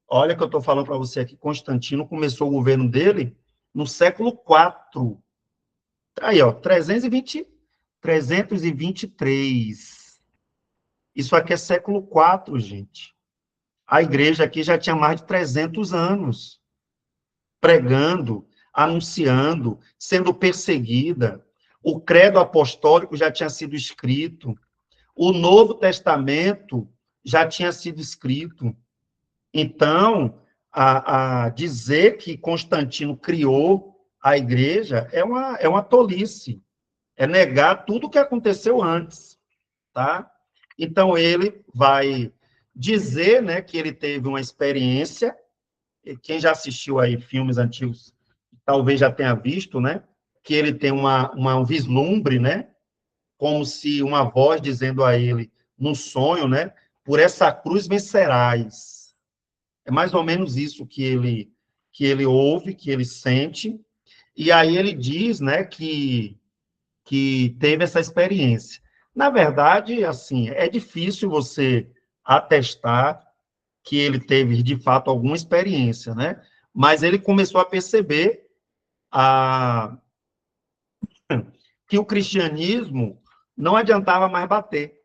Speaker 1: Olha que eu estou falando para você aqui, Constantino começou o governo dele no século IV. Aí, ó, 323. Isso aqui é século IV, gente. A igreja aqui já tinha mais de 300 anos, pregando, anunciando, sendo perseguida. O credo apostólico já tinha sido escrito. O Novo Testamento já tinha sido escrito. Então, a dizer que Constantino criou a igreja é uma tolice. É negar tudo o que aconteceu antes, tá? Então, ele vai dizer, né, que ele teve uma experiência, e quem já assistiu aí filmes antigos, talvez já tenha visto, né, que ele tem um vislumbre, né, como se uma voz dizendo a ele, num sonho, né, por essa cruz vencerás. É mais ou menos isso que ele ouve, que ele sente, e aí ele diz, né, que teve essa experiência. Na verdade, assim, é difícil você atestar que ele teve, de fato, alguma experiência, né? Mas ele começou a perceber que o cristianismo não adiantava mais bater,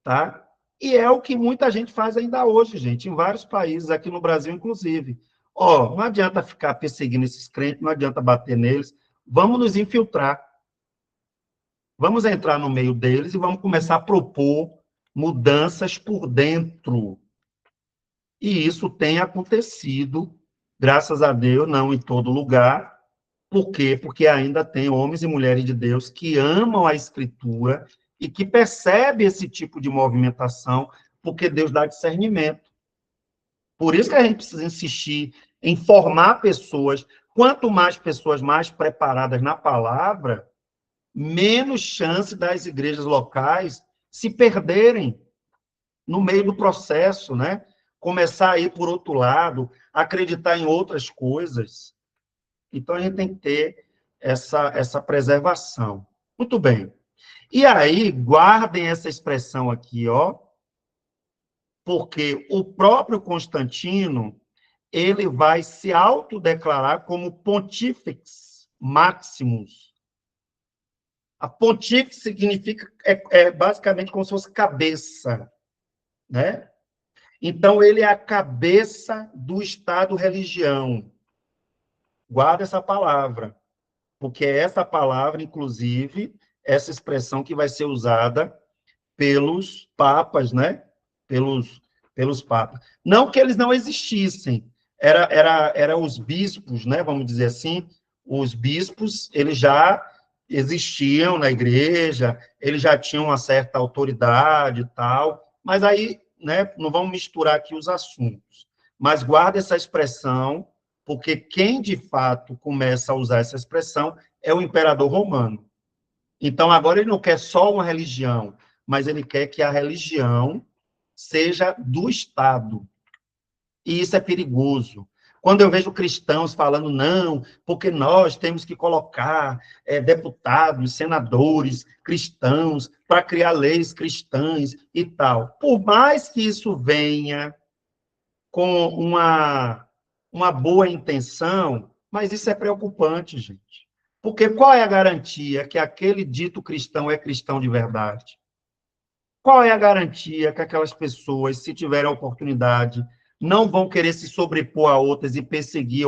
Speaker 1: tá? E é o que muita gente faz ainda hoje, gente, em vários países, aqui no Brasil, inclusive. Ó, não adianta ficar perseguindo esses crentes, não adianta bater neles, vamos nos infiltrar. Vamos entrar no meio deles e vamos começar a propor mudanças por dentro. E isso tem acontecido, graças a Deus, não em todo lugar. Por quê? Porque ainda tem homens e mulheres de Deus que amam a Escritura e que percebem esse tipo de movimentação, porque Deus dá discernimento. Por isso que a gente precisa insistir em formar pessoas. Quanto mais pessoas mais preparadas na palavra, menos chance das igrejas locais se perderem no meio do processo, né? Começar a ir por outro lado, acreditar em outras coisas. Então, a gente tem que ter essa preservação. Muito bem. E aí, guardem essa expressão aqui, ó, porque o próprio Constantino, ele vai se autodeclarar como Pontifex Maximus. A pontífice significa, basicamente como se fosse cabeça, né? Então, ele é a cabeça do Estado-religião. Guarda essa palavra, porque é essa palavra, inclusive, essa expressão que vai ser usada pelos papas, né? Pelos papas. Não que eles não existissem, era os bispos, né? Vamos dizer assim, os bispos, eles já existiam na igreja, eles já tinham uma certa autoridade e tal, mas aí, né, não vamos misturar aqui os assuntos. Mas guarda essa expressão, porque quem, de fato, começa a usar essa expressão é o imperador romano. Então, agora ele não quer só uma religião, mas ele quer que a religião seja do Estado. E isso é perigoso. Quando eu vejo cristãos falando, não, porque nós temos que colocar deputados, senadores cristãos para criar leis cristãs e tal. Por mais que isso venha com uma boa intenção, mas isso é preocupante, gente. Porque qual é a garantia que aquele dito cristão é cristão de verdade? Qual é a garantia que aquelas pessoas, se tiverem a oportunidade, não vão querer se sobrepor a outras e perseguir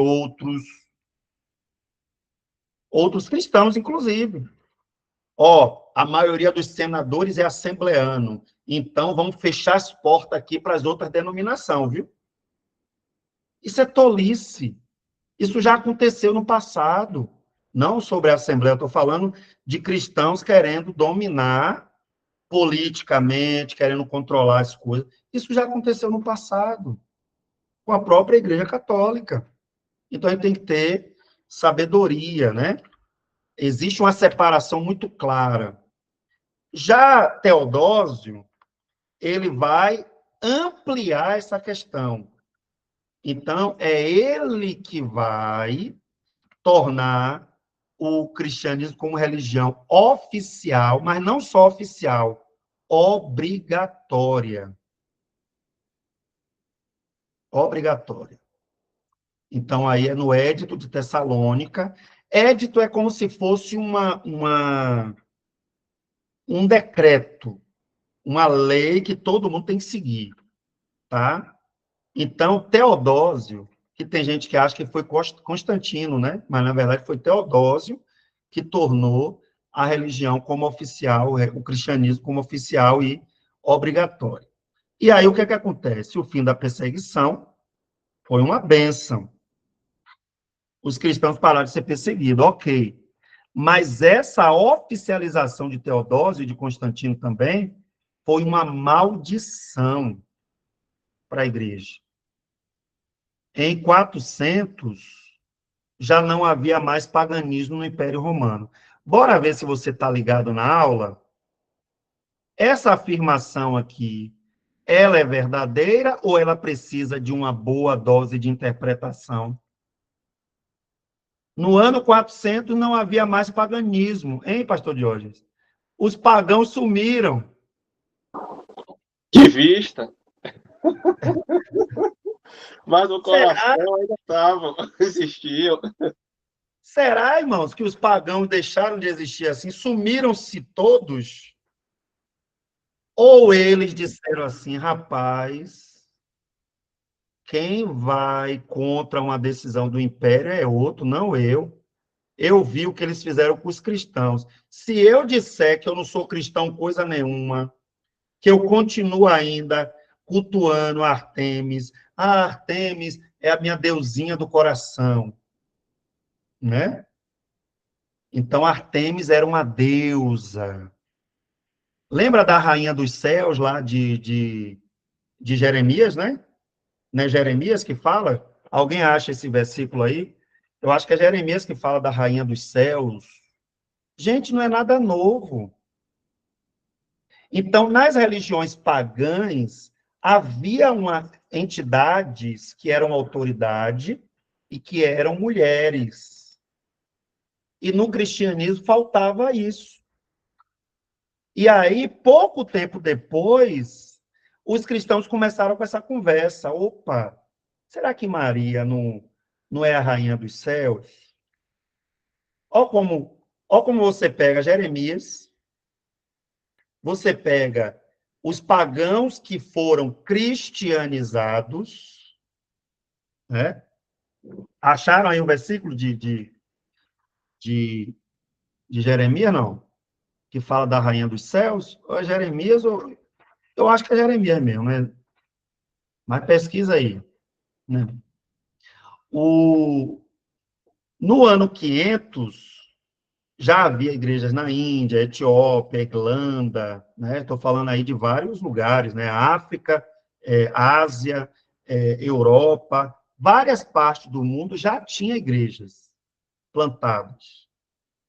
Speaker 1: outros cristãos, inclusive? A maioria dos senadores é assembleano, então vamos fechar as portas aqui para as outras denominações, viu? Isso é tolice. Isso já aconteceu no passado. Não sobre a Assembleia, eu estou falando de cristãos querendo dominar politicamente, querendo controlar as coisas. Isso já aconteceu no passado, com a própria Igreja Católica. Então, a gente tem que ter sabedoria, né? Existe uma separação muito clara. Já Teodósio, ele vai ampliar essa questão. Então, é ele que vai tornar o cristianismo como religião oficial, mas não só oficial, obrigatória. Obrigatória. Então, aí é no Édito de Tessalônica. Édito é como se fosse um decreto, uma lei que todo mundo tem que seguir, tá? Então, Teodósio, que tem gente que acha que foi Constantino, né? Mas, na verdade, foi Teodósio que tornou a religião como oficial, o cristianismo como oficial e obrigatório. E aí, o que é que acontece? O fim da perseguição foi uma bênção. Os cristãos pararam de ser perseguidos, ok. Mas essa oficialização de Teodósio e de Constantino também foi uma maldição para a igreja. Em 400, já não havia mais paganismo no Império Romano. Bora ver se você está ligado na aula. Essa afirmação aqui, ela é verdadeira ou ela precisa de uma boa dose de interpretação? No ano 400 não havia mais paganismo, hein, pastor Diógenes? Os pagãos sumiram.
Speaker 2: De vista. Mas o coração ainda estava, existia.
Speaker 1: Será, irmãos, que os pagãos deixaram de existir assim? Sumiram-se todos? Ou eles disseram assim, rapaz, quem vai contra uma decisão do império é outro, não eu. Eu vi o que eles fizeram com os cristãos. Se eu disser que eu não sou cristão coisa nenhuma, que eu continuo ainda cultuando a Artemis. A Artemis é a minha deusinha do coração, né? Então, Artemis era uma deusa. Lembra da rainha dos céus, lá de Jeremias, né? Não é Jeremias que fala? Alguém acha esse versículo aí? Eu acho que é Jeremias que fala da rainha dos céus. Gente, não é nada novo. Então, nas religiões pagãs, havia entidades que eram autoridade e que eram mulheres. E no cristianismo faltava isso. E aí, pouco tempo depois, os cristãos começaram com essa conversa. Opa, será que Maria não é a rainha dos céus? Olha como você pega Jeremias, você pega os pagãos que foram cristianizados, né? Acharam aí um versículo de Jeremias, não? Que fala da rainha dos céus? Ou é Jeremias, ou... eu acho que é Jeremias mesmo, né? Mas pesquisa aí, né? No ano 500, já havia igrejas na Índia, Etiópia, Irlanda, né? Estou falando aí de vários lugares, né? África, Ásia, Europa, várias partes do mundo já tinha igrejas plantadas,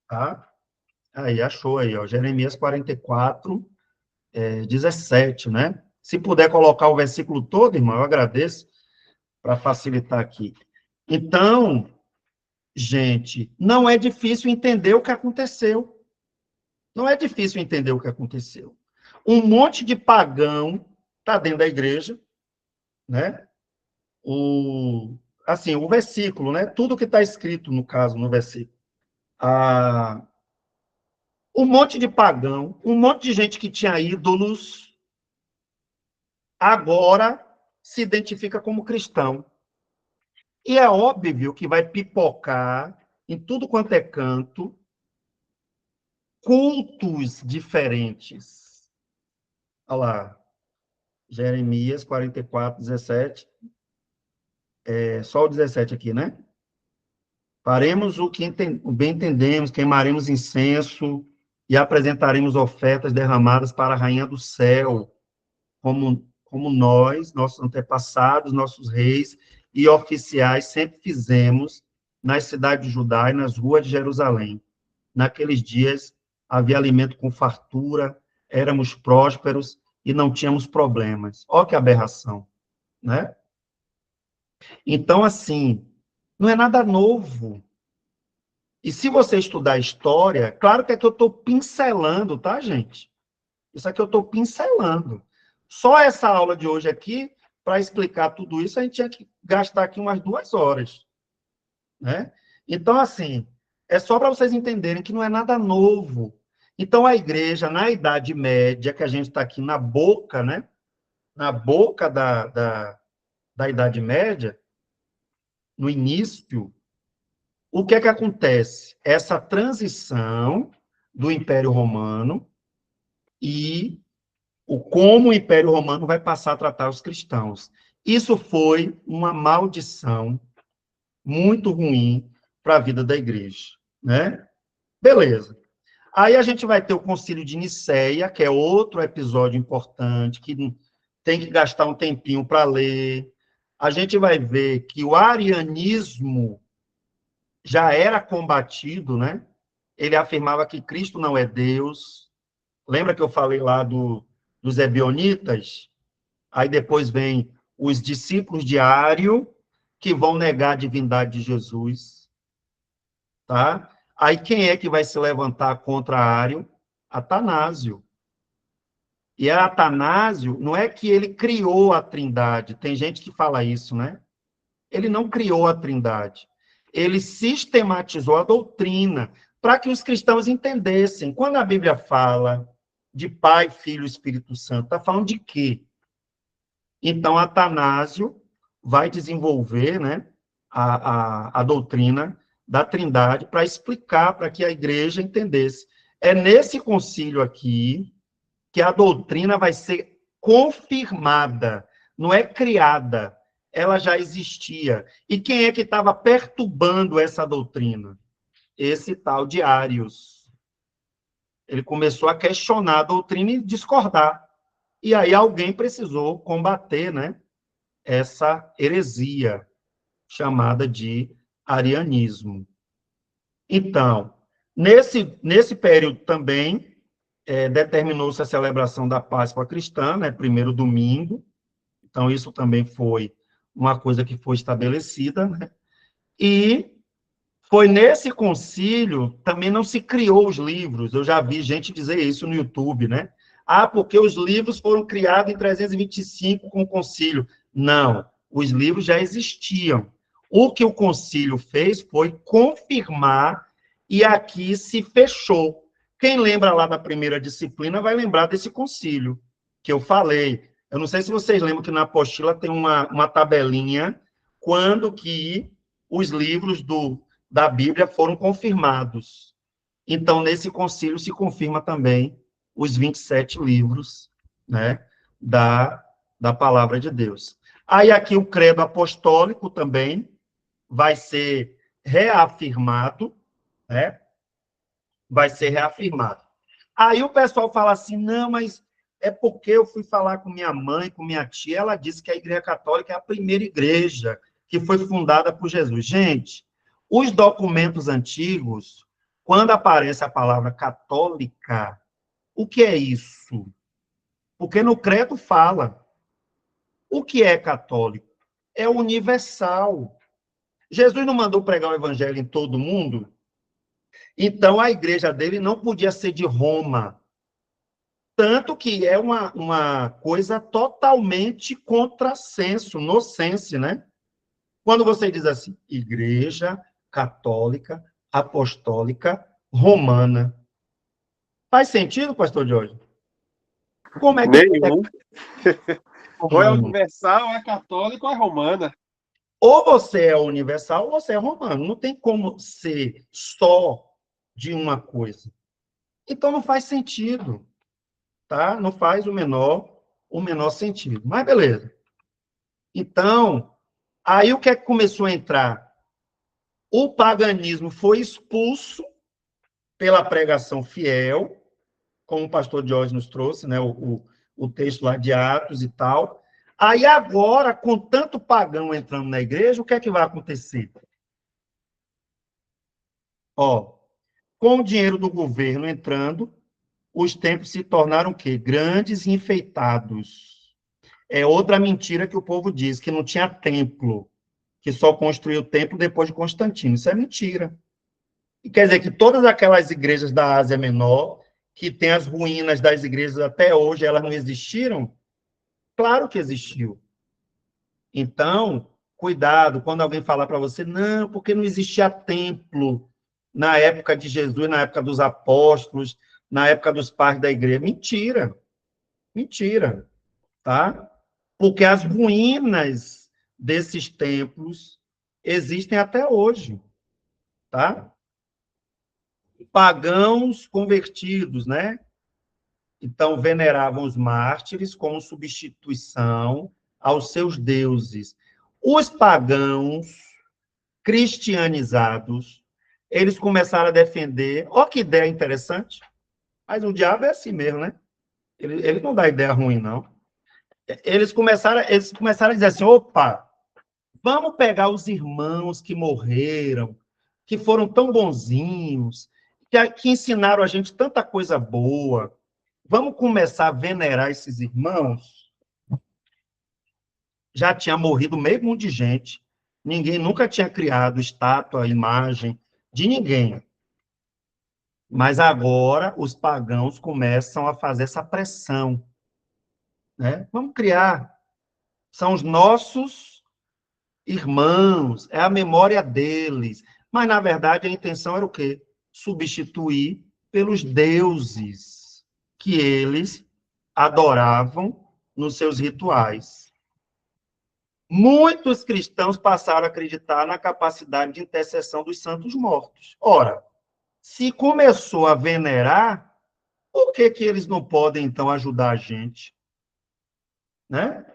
Speaker 1: tá? Aí, achou aí, ó, Jeremias 44, 17, né? Se puder colocar o versículo todo, irmão, eu agradeço, para facilitar aqui. Então, gente, não é difícil entender o que aconteceu. Não é difícil entender o que aconteceu. Um monte de pagão está dentro da igreja, né? Assim, o versículo, né? Tudo que está escrito, no caso, no versículo. Um monte de pagão, um monte de gente que tinha ídolos, agora se identifica como cristão. E é óbvio que vai pipocar em tudo quanto é canto cultos diferentes. Olha lá, Jeremias 44, 17. Só o 17 aqui, né? Faremos o que bem entendemos, queimaremos incenso e apresentaremos ofertas derramadas para a Rainha do Céu, como nós, nossos antepassados, nossos reis e oficiais sempre fizemos nas cidades de Judá e nas ruas de Jerusalém. Naqueles dias havia alimento com fartura, éramos prósperos e não tínhamos problemas. Olha que aberração, né? Então, assim, não é nada novo. E se você estudar história, claro que é que eu estou pincelando, tá, gente? Isso aqui eu estou pincelando. Só essa aula de hoje aqui, para explicar tudo isso, a gente tinha que gastar aqui umas 2 horas, né? Então, assim, é só para vocês entenderem que não é nada novo. Então, a igreja, na Idade Média, que a gente está aqui na boca, né? Na boca da Idade Média, no início, o que é que acontece? Essa transição do Império Romano e como o Império Romano vai passar a tratar os cristãos. Isso foi uma maldição muito ruim para a vida da igreja, né? Beleza. Aí a gente vai ter o Concílio de Nicéia, que é outro episódio importante, que tem que gastar um tempinho para ler. A gente vai ver que o arianismo já era combatido, né? Ele afirmava que Cristo não é Deus. Lembra que eu falei lá dos ebionitas? Aí depois vem os discípulos de Ario, que vão negar a divindade de Jesus, tá? Aí quem é que vai se levantar contra Ario? Atanásio. E Atanásio, não é que ele criou a Trindade, tem gente que fala isso, né? Ele não criou a Trindade. Ele sistematizou a doutrina para que os cristãos entendessem. Quando a Bíblia fala de Pai, Filho e Espírito Santo, está falando de quê? Então, Atanásio vai desenvolver, né, a doutrina da Trindade para explicar, para que a igreja entendesse. É nesse concílio aqui que a doutrina vai ser confirmada, não é criada, ela já existia. E quem é que estava perturbando essa doutrina? Esse tal de Ários. Ele começou a questionar a doutrina e discordar. E aí alguém precisou combater, né, essa heresia chamada de arianismo. Então, nesse período também, determinou-se a celebração da Páscoa cristã, né, primeiro domingo. Então, isso também foi uma coisa que foi estabelecida, né? E foi nesse concílio, também não se criou os livros, eu já vi gente dizer isso no YouTube, né? Ah, porque os livros foram criados em 325 com o concílio. Não, os livros já existiam. O que o concílio fez foi confirmar, e aqui se fechou. Quem lembra lá da primeira disciplina vai lembrar desse concílio que eu falei. Eu não sei se vocês lembram que na apostila tem uma tabelinha quando que os livros da Bíblia foram confirmados. Então, nesse concílio se confirma também os 27 livros, né, da palavra de Deus. Aí aqui o credo apostólico também vai ser reafirmado, né? Vai ser reafirmado. Aí o pessoal fala assim, não, mas é porque eu fui falar com minha mãe, com minha tia, ela disse que a Igreja Católica é a primeira igreja que foi fundada por Jesus. Gente, os documentos antigos, quando aparece a palavra católica, o que é isso? Porque no credo fala. O que é católico? É universal. Jesus não mandou pregar o evangelho em todo mundo? Então, a igreja dele não podia ser de Roma. Tanto que é uma coisa totalmente contrassenso, nonsense, né? Quando você diz assim, Igreja Católica Apostólica Romana. Faz sentido, pastor Jorge? Como é que
Speaker 2: Nenhum.
Speaker 1: é
Speaker 2: Ou é universal, ou é católico, ou é romana.
Speaker 1: Ou você é universal, ou você é romano. Não tem como ser só de uma coisa. Então, não faz sentido. Tá? Não faz o menor sentido. Mas, beleza. Então, aí o que é que começou a entrar? O paganismo foi expulso pela pregação fiel, como o pastor Jorge nos trouxe, né? O texto lá de Atos e tal. Aí agora, com tanto pagão entrando na igreja, o que é que vai acontecer? Ó, com o dinheiro do governo entrando, os templos se tornaram o quê? Grandes e enfeitados. É outra mentira que o povo diz, que não tinha templo, que só construiu o templo depois de Constantino. Isso é mentira. E quer dizer que todas aquelas igrejas da Ásia Menor, que tem as ruínas das igrejas até hoje, elas não existiram? Claro que existiu. Então, cuidado, quando alguém falar para você, não, porque não existia templo na época de Jesus, na época dos apóstolos, na época dos pais da igreja. Mentira. Mentira. Tá? Porque as ruínas desses templos existem até hoje. Tá? Pagãos convertidos, né? Então, veneravam os mártires como substituição aos seus deuses. Os pagãos cristianizados, eles começaram a defender, ó que ideia interessante, mas o diabo é assim mesmo, né? Ele não dá ideia ruim, não. Eles começaram a dizer assim, opa, vamos pegar os irmãos que morreram, que foram tão bonzinhos, que ensinaram a gente tanta coisa boa, vamos começar a venerar esses irmãos? Já tinha morrido meio mundo de gente, ninguém nunca tinha criado estátua, imagem de ninguém. Mas agora os pagãos começam a fazer essa pressão, né? Vamos criar. São os nossos irmãos, é a memória deles. Mas, na verdade, a intenção era o quê? Substituir pelos deuses que eles adoravam nos seus rituais. Muitos cristãos passaram a acreditar na capacidade de intercessão dos santos mortos. Ora, se começou a venerar, Por que que eles não podem, então, ajudar a gente? Né?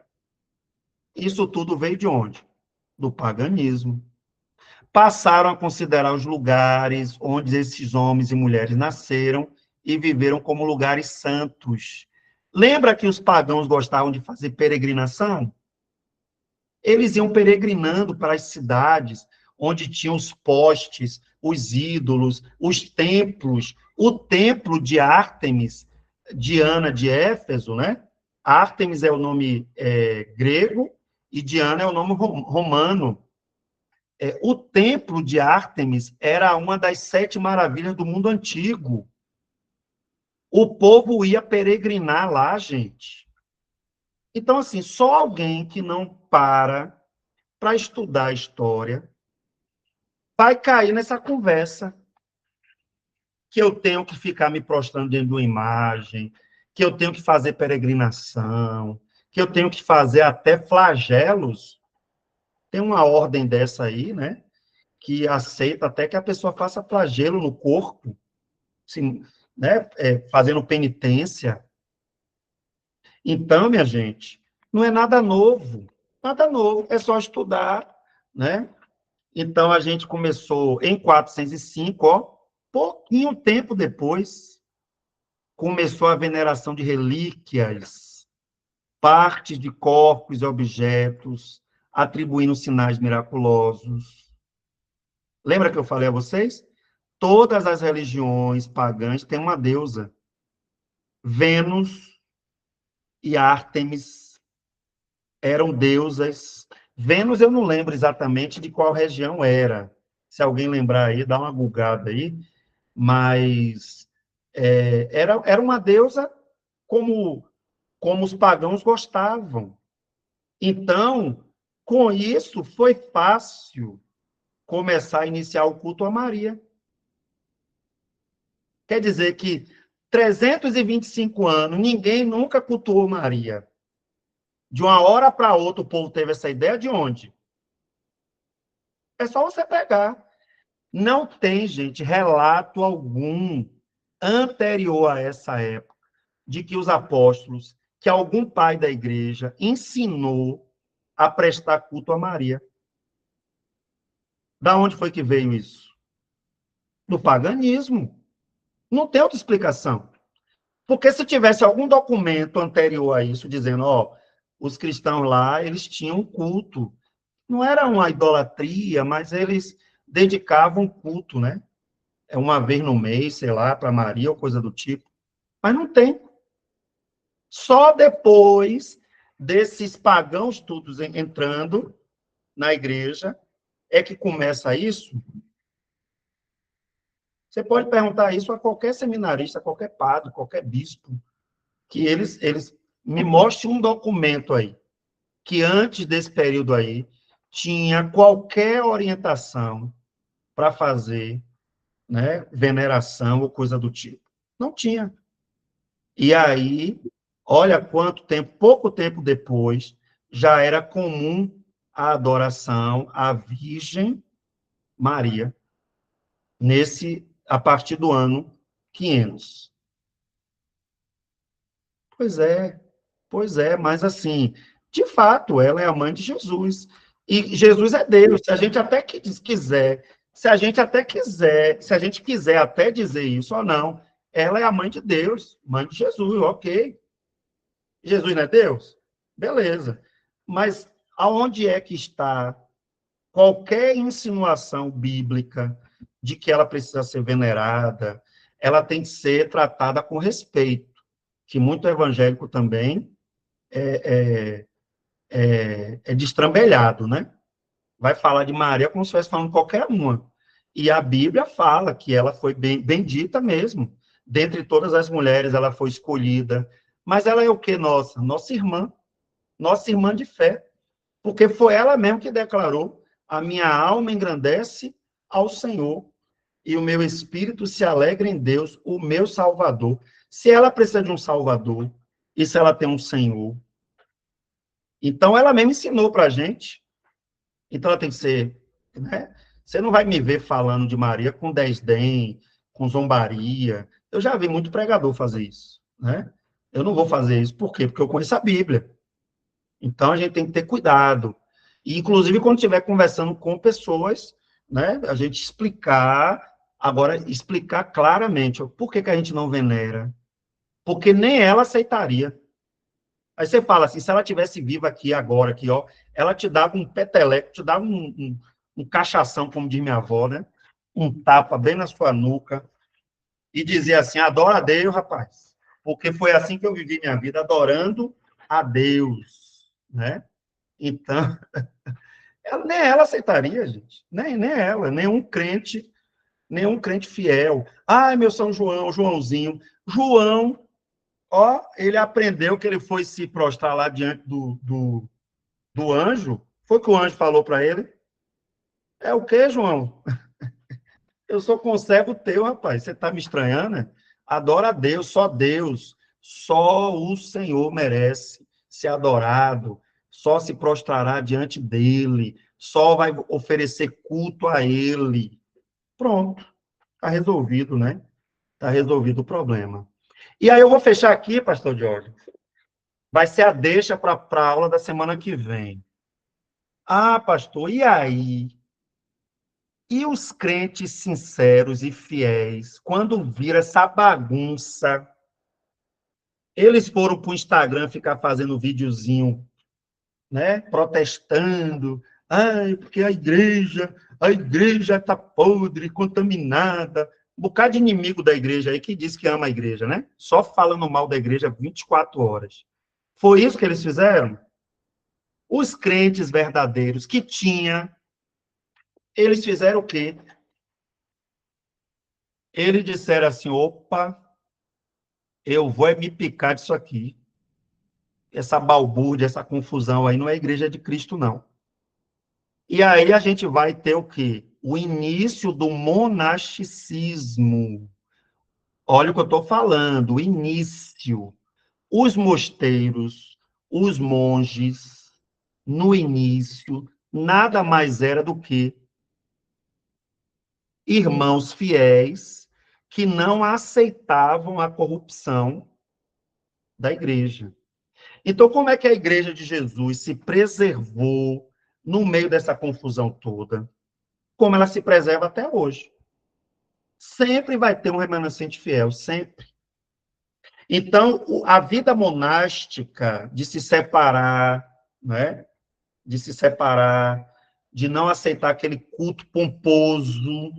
Speaker 1: Isso tudo veio de onde? Do paganismo. Passaram a considerar os lugares onde esses homens e mulheres nasceram e viveram como lugares santos. Lembra que os pagãos gostavam de fazer peregrinação? Eles iam peregrinando para as cidades onde tinham os postes, os ídolos, os templos. O templo de Ártemis, Diana de Éfeso, né? Ártemis é o nome grego e Diana é o nome romano. O templo de Ártemis era uma das 7 maravilhas do mundo antigo. O povo ia peregrinar lá, gente. Então, assim, só alguém que não para estudar a história vai cair nessa conversa que eu tenho que ficar me prostrando dentro de uma imagem, que eu tenho que fazer peregrinação, que eu tenho que fazer até flagelos. Tem uma ordem dessa aí, né? Que aceita até que a pessoa faça flagelo no corpo, assim, né? Fazendo penitência. Então, minha gente, não é nada novo, é só estudar, né? Então, a gente começou em 405, ó, pouquinho tempo depois, começou a veneração de relíquias, partes de corpos e objetos, atribuindo sinais miraculosos. Lembra que eu falei a vocês? Todas as religiões pagãs têm uma deusa. Vênus e Ártemis eram deusas. Vênus eu não lembro exatamente de qual região era. Se alguém lembrar aí, dá uma bugada aí. Mas era uma deusa como os pagãos gostavam. Então, com isso, foi fácil começar a iniciar o culto a Maria. Quer dizer que 325 anos, ninguém nunca cultuou Maria. De uma hora para outra, o povo teve essa ideia de onde? É só você pegar. Não tem, gente, relato algum anterior a essa época de que os apóstolos, que algum pai da igreja ensinou a prestar culto a Maria. Da onde foi que veio isso? Do paganismo. Não tem outra explicação. Porque se tivesse algum documento anterior a isso, dizendo, ó, os cristãos lá, eles tinham um culto. Não era uma idolatria, mas eles dedicavam culto, né? Uma vez no mês, sei lá, para Maria ou coisa do tipo. Mas não tem. Só depois desses pagãos todos entrando na igreja é que começa isso. Você pode perguntar isso a qualquer seminarista, a qualquer padre, qualquer bispo, que eles me mostrem um documento aí, que antes desse período aí, tinha qualquer orientação para fazer, né, veneração ou coisa do tipo. Não tinha. E aí, olha quanto tempo, pouco tempo depois, já era comum a adoração à Virgem Maria, a partir do ano 500. Pois é, mas assim, de fato, ela é a mãe de Jesus. E Jesus é Deus. Se a gente até quiser, se a gente quiser até dizer isso ou não, ela é a mãe de Deus, mãe de Jesus, ok. Jesus não é Deus? Beleza. Mas aonde é que está qualquer insinuação bíblica de que ela precisa ser venerada? Ela tem que ser tratada com respeito, que muito evangélico também é destrambelhado, né? Vai falar de Maria como se estivesse falando qualquer uma. E a Bíblia fala que ela foi bendita mesmo. Dentre todas as mulheres, ela foi escolhida. Mas ela é o quê, nossa? Nossa irmã de fé. Porque foi ela mesmo que declarou: a minha alma engrandece ao Senhor, e o meu espírito se alegra em Deus, o meu Salvador. Se ela precisa de um Salvador, e se ela tem um Senhor, então ela mesmo ensinou para a gente. Então ela tem que ser, né? Você não vai me ver falando de Maria com desdém, com zombaria. Eu já vi muito pregador fazer isso, né? Eu não vou fazer isso, por quê? Porque eu conheço a Bíblia. Então, a gente tem que ter cuidado. E, inclusive, quando estiver conversando com pessoas, né, a gente explicar claramente ó, por que, que a gente não venera. Porque nem ela aceitaria. Aí você fala assim, se ela tivesse viva aqui agora, aqui, ó, ela te dava um peteleco, te dava um cachação, como diz minha avó, né? Um tapa bem na sua nuca, e dizia assim, adora a Deus, rapaz. Porque foi assim que eu vivi minha vida, adorando a Deus, né? Então, nem ela aceitaria, gente. Nem ela, nenhum crente fiel. Ai, meu São João, Joãozinho. João, ó, ele aprendeu que ele foi se prostrar lá diante do anjo. Foi o que o anjo falou para ele. É o quê, João? Eu sou conservo teu, rapaz. Você está me estranhando, né? Adora a Deus, só o Senhor merece ser adorado, só se prostrará diante dele, só vai oferecer culto a ele. Pronto, está resolvido, né? Está resolvido o problema. E aí eu vou fechar aqui, pastor Jorge. Vai ser a deixa para a aula da semana que vem. Ah, pastor, e aí? E os crentes sinceros e fiéis, quando viram essa bagunça, eles foram para o Instagram ficar fazendo videozinho, né, protestando. Ai, porque a igreja está podre, contaminada. Um bocado de inimigo da igreja aí que diz que ama a igreja, né? Só falando mal da igreja 24 horas. Foi isso que eles fizeram? Os crentes verdadeiros que tinha, eles fizeram o quê? Eles disseram assim, opa, eu vou me picar disso aqui. Essa balbúrdia, essa confusão aí não é igreja de Cristo, não. E aí a gente vai ter o quê? O início do monasticismo. Olha o que eu estou falando, o início. Os mosteiros, os monges, no início, nada mais era do que irmãos fiéis que não aceitavam a corrupção da igreja. Então, como é que a igreja de Jesus se preservou no meio dessa confusão toda? Como ela se preserva até hoje. Sempre vai ter um remanescente fiel, sempre. Então, a vida monástica de se separar, né? De se separar, de não aceitar aquele culto pomposo.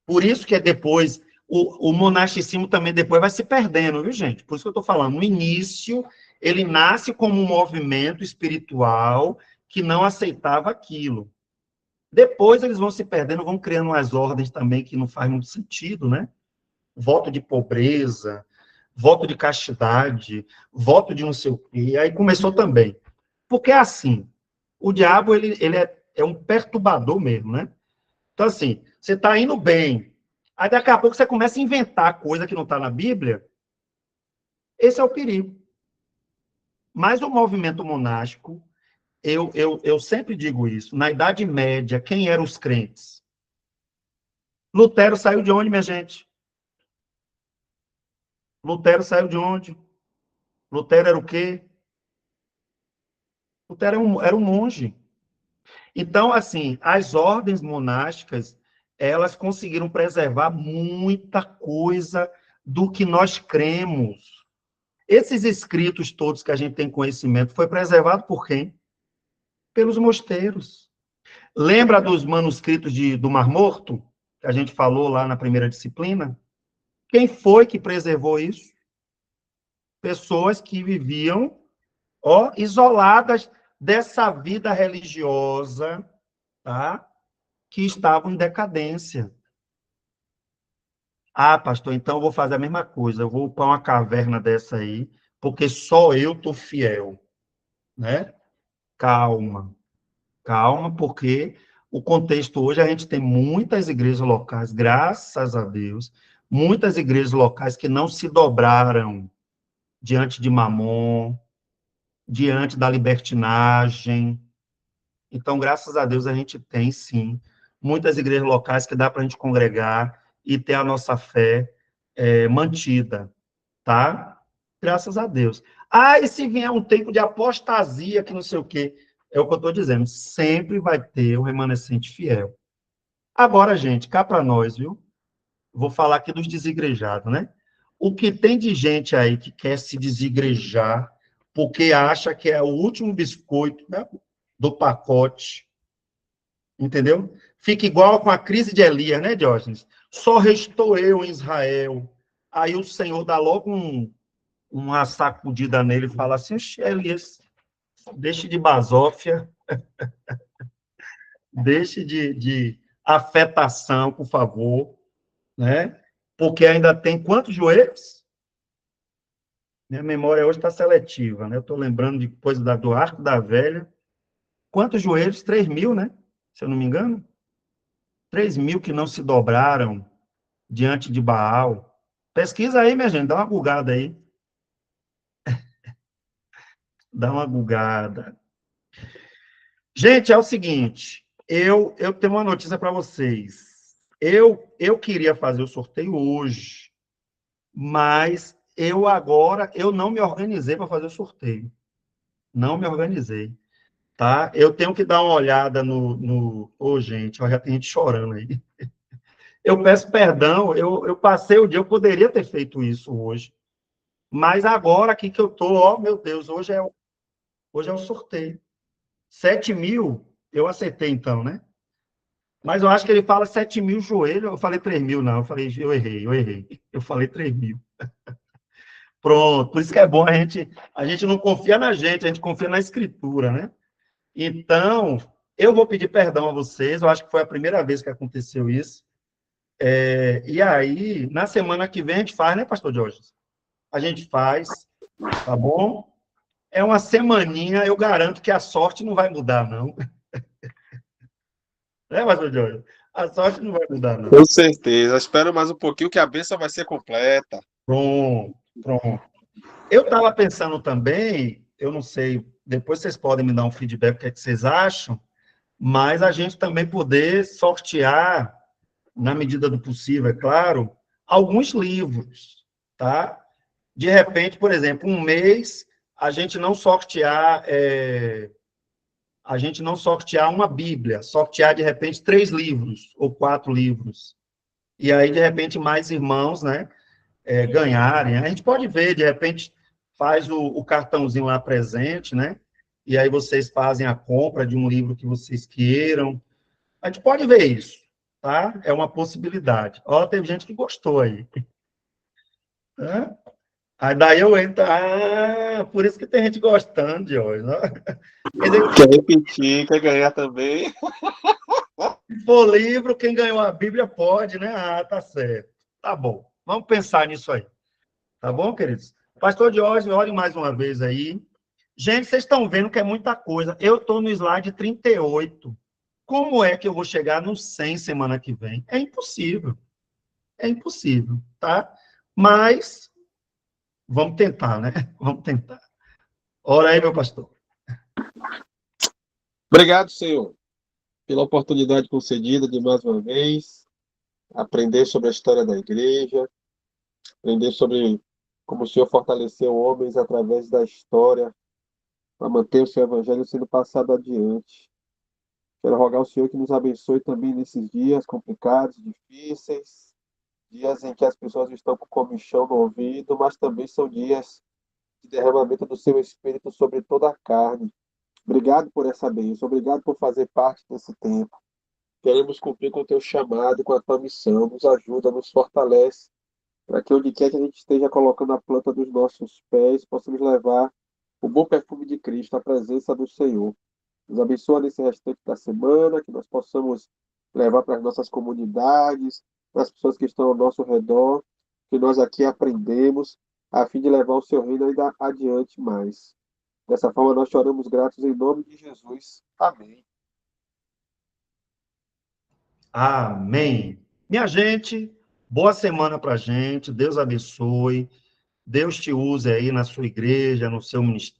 Speaker 1: Por isso que é depois, o monasticismo também depois vai se perdendo, viu, gente? Por isso que eu estou falando, no início, ele nasce como um movimento espiritual que não aceitava aquilo. Depois eles vão se perdendo, vão criando umas ordens também que não faz muito sentido, né? Voto de pobreza, voto de castidade, voto de não sei o quê. E aí começou também. Porque é assim, o diabo, ele é um perturbador mesmo, né? Então, assim, você está indo bem, aí daqui a pouco você começa a inventar coisa que não está na Bíblia, esse é o perigo. Mas o movimento monástico, eu sempre digo isso, na Idade Média, quem eram os crentes? Lutero saiu de onde, minha gente? Lutero saiu de onde? Lutero era o quê? Lutero era um monge. Então, assim, as ordens monásticas, elas conseguiram preservar muita coisa do que nós cremos. Esses escritos todos que a gente tem conhecimento, foi preservado por quem? Pelos mosteiros. Lembra dos manuscritos do Mar Morto, que a gente falou lá na primeira disciplina? Quem foi que preservou isso? Pessoas que viviam, ó, isoladas dessa vida religiosa, tá? Que estavam em decadência. Ah, pastor, então eu vou fazer a mesma coisa, eu vou para uma caverna dessa aí, porque só eu tô fiel, né? Calma, calma, porque o contexto hoje a gente tem muitas igrejas locais, graças a Deus, muitas igrejas locais que não se dobraram diante de Mamon, diante da libertinagem. Então, graças a Deus, a gente tem, sim, muitas igrejas locais que dá para a gente congregar e ter a nossa fé mantida, tá? Graças a Deus. Ah, e se vier um tempo de apostasia, que não sei o quê, é o que eu estou dizendo, sempre vai ter um remanescente fiel. Agora, gente, cá para nós, viu? Vou falar aqui dos desigrejados, né? O que tem de gente aí que quer se desigrejar porque acha que é o último biscoito, né, do pacote, entendeu? Fica igual com a crise de Elias, né, Diógenes? Só restou eu em Israel. Aí o Senhor dá logo uma sacudida nele e fala assim, Elias, deixe de basófia, deixe de afetação, por favor, né? Porque ainda tem quantos joelhos? Minha memória hoje está seletiva, né? Eu estou lembrando de coisa do Arco da Velha. Quantos joelhos? 3.000, né? Se eu não me engano. 3.000 que não se dobraram diante de Baal. Pesquisa aí, minha gente, dá uma bugada aí. Dá uma bugada. Gente, é o seguinte, eu tenho uma notícia para vocês. Eu queria fazer o sorteio hoje, mas eu não me organizei para fazer o sorteio. Não me organizei, tá? Eu tenho que dar uma olhada Ô, gente, ó, já tem gente chorando aí. Eu peço perdão, eu passei o dia, eu poderia ter feito isso hoje, mas agora aqui que eu tô, ó, meu Deus, hoje é o sorteio. 7.000, eu acertei então, né? Mas eu acho que ele fala 7.000 joelhos, eu falei 3.000, não, eu errei. Eu falei 3.000. Pronto, por isso que é bom, a gente não confia na gente, a gente confia na escritura, né? Então, eu vou pedir perdão a vocês, eu acho que foi a primeira vez que aconteceu isso. E aí, na semana que vem a gente faz, né, pastor Jorge? A gente faz, tá bom? É uma semaninha, eu garanto que a sorte não vai mudar, não. Né, pastor Jorge? A sorte não vai mudar, não.
Speaker 2: Com certeza. Espero mais um pouquinho que a bênção vai ser completa.
Speaker 1: Pronto. Eu estava pensando também, eu não sei, depois vocês podem me dar um feedback, o que é que vocês acham, mas a gente também poder sortear, na medida do possível, é claro, alguns livros, tá? De repente, por exemplo, um mês, a gente não sortear uma Bíblia, sortear, de repente, 3 livros ou 4 livros. E aí, de repente, mais irmãos, né, ganharem. A gente pode ver, de repente, faz o cartãozinho lá presente, né? E aí vocês fazem a compra de um livro que vocês queiram. A gente pode ver isso, tá? É uma possibilidade. Ó, teve gente que gostou aí. Aí daí eu entro, por isso que tem gente gostando de hoje, né? Quer dizer,
Speaker 2: Quer repetir, quer ganhar também?
Speaker 1: se for livro, quem ganhou a Bíblia pode, né? Tá certo. Tá bom. Vamos pensar nisso aí. Tá bom, queridos? Pastor Diógenes, olhe mais uma vez aí. Gente, vocês estão vendo que é muita coisa. Eu estou no slide 38. Como é que eu vou chegar no 100 semana que vem? É impossível. É impossível, tá? Mas vamos tentar, né? Vamos tentar. Ora aí, meu pastor.
Speaker 2: Obrigado, Senhor, pela oportunidade concedida de mais uma vez aprender sobre a história da igreja, aprender sobre como o Senhor fortaleceu homens através da história para manter o seu evangelho sendo passado adiante. Quero rogar ao Senhor que nos abençoe também nesses dias complicados, difíceis, dias em que as pessoas estão com comichão no ouvido, mas também são dias de derramamento do seu Espírito sobre toda a carne. Obrigado por essa bênção, obrigado por fazer parte desse tempo. Queremos cumprir com o teu chamado, com a tua missão. Nos ajuda, nos fortalece, para que onde quer que a gente esteja colocando a planta dos nossos pés, possamos levar o bom perfume de Cristo, a presença do Senhor. Nos abençoa nesse restante da semana, que nós possamos levar para as nossas comunidades, para as pessoas que estão ao nosso redor, que nós aqui aprendemos, a fim de levar o seu reino ainda adiante mais. Dessa forma, nós choramos gratos em nome de Jesus. Amém.
Speaker 1: Amém. Minha gente, boa semana para a gente. Deus abençoe. Deus te use aí na sua igreja, no seu ministério.